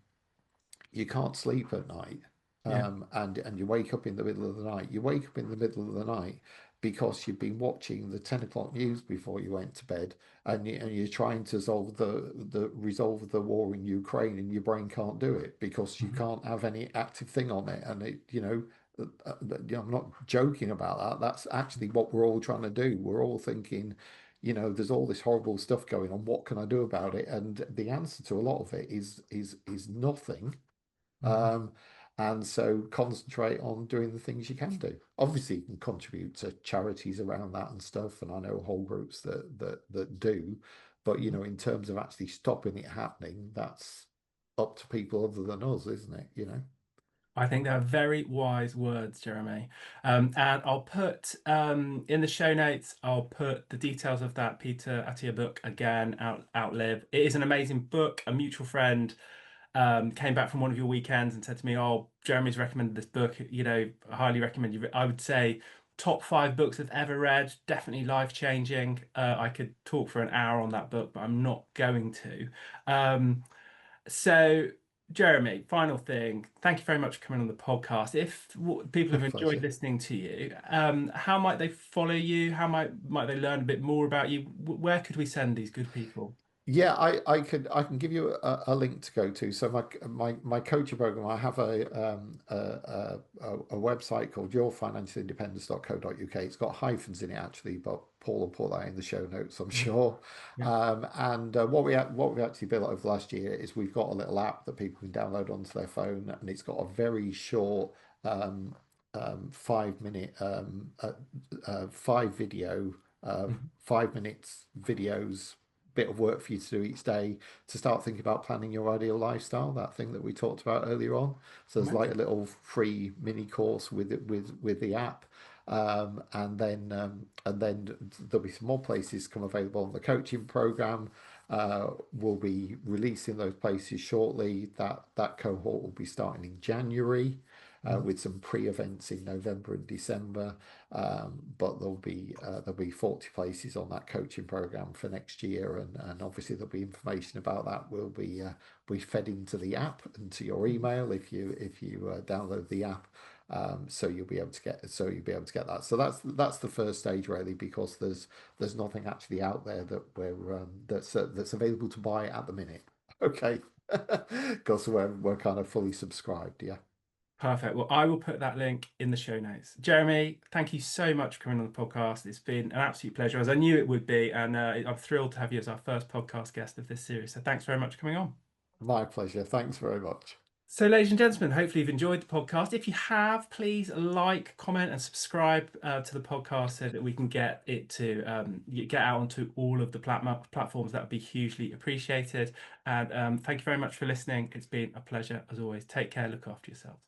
you can't sleep at night, Yeah. and you wake up in the middle of the night. You wake up in the middle of the night because you've been watching the 10 o'clock news before you went to bed, and you're trying to resolve the war in Ukraine, and your brain can't do it because you Mhm. can't have any active thing on it. And I'm not joking about that. That's actually what we're all trying to do. We're all thinking, there's all this horrible stuff going on. What can I do about it? And the answer to a lot of it is nothing. Mhm. um, and so concentrate on doing the things you can do. Obviously, you can contribute to charities around that and stuff, and I know whole groups that do. But Mhm. in terms of actually stopping it happening, that's up to people other than us, isn't it? I think they're very wise words, Jeremy. And I'll put in the show notes, I'll put the details of that Peter Attia book again, Outlive. It is an amazing book. A mutual friend came back from one of your weekends and said to me, "Oh, Jeremy's recommended this book. I highly recommend you." I would say top 5 books I've ever read, definitely life changing. I could talk for an hour on that book, but I'm not going to. So, Jeremy, final thing. Thank you very much for coming on the podcast. If people have enjoyed Pleasure. listening to you, how might they follow you? How might they learn a bit more about you? Where could we send these good people? Yeah, I can give you a link to go to. So my coaching program, I have a website called yourfinancialindependence.co.uk. It's got hyphens in it actually, but Paul will put that in the show notes, I'm Mhm. sure. Yeah. And what we've actually built over the last year is we've got a little app that people can download onto their phone, and it's got a very short 5 minute five video Mhm. 5 minutes videos, bit of work for you to do each day to start thinking about planning your ideal lifestyle, that thing that we talked about earlier on. So there's like a Amazing. little free mini course with it with the app. And then there'll be some more places come available on the coaching program. We'll be releasing those places shortly. That cohort will be starting in January, Mhm. with some pre-events in November and December. But there'll be 40 places on that coaching program for next year, and obviously there'll be information about that will be fed into the app and to your email if you download the app. So you'll be able to get that. So that's the first stage really, because there's nothing actually out there that that's available to buy at the minute. Okay, because we're kind of fully subscribed. Yeah. Perfect. Well, I will put that link in the show notes. Jeremy, thank you so much for coming on the podcast. It's been an absolute pleasure, as I knew it would be. And I'm thrilled to have you as our first podcast guest of this series. So thanks very much for coming on. My pleasure. Thanks very much. So, ladies and gentlemen, hopefully you've enjoyed the podcast. If you have, please like, comment, and subscribe to the podcast so that we can get it to get out onto all of the platforms. That would be hugely appreciated. And thank you very much for listening. It's been a pleasure as always. Take care. Look after yourselves.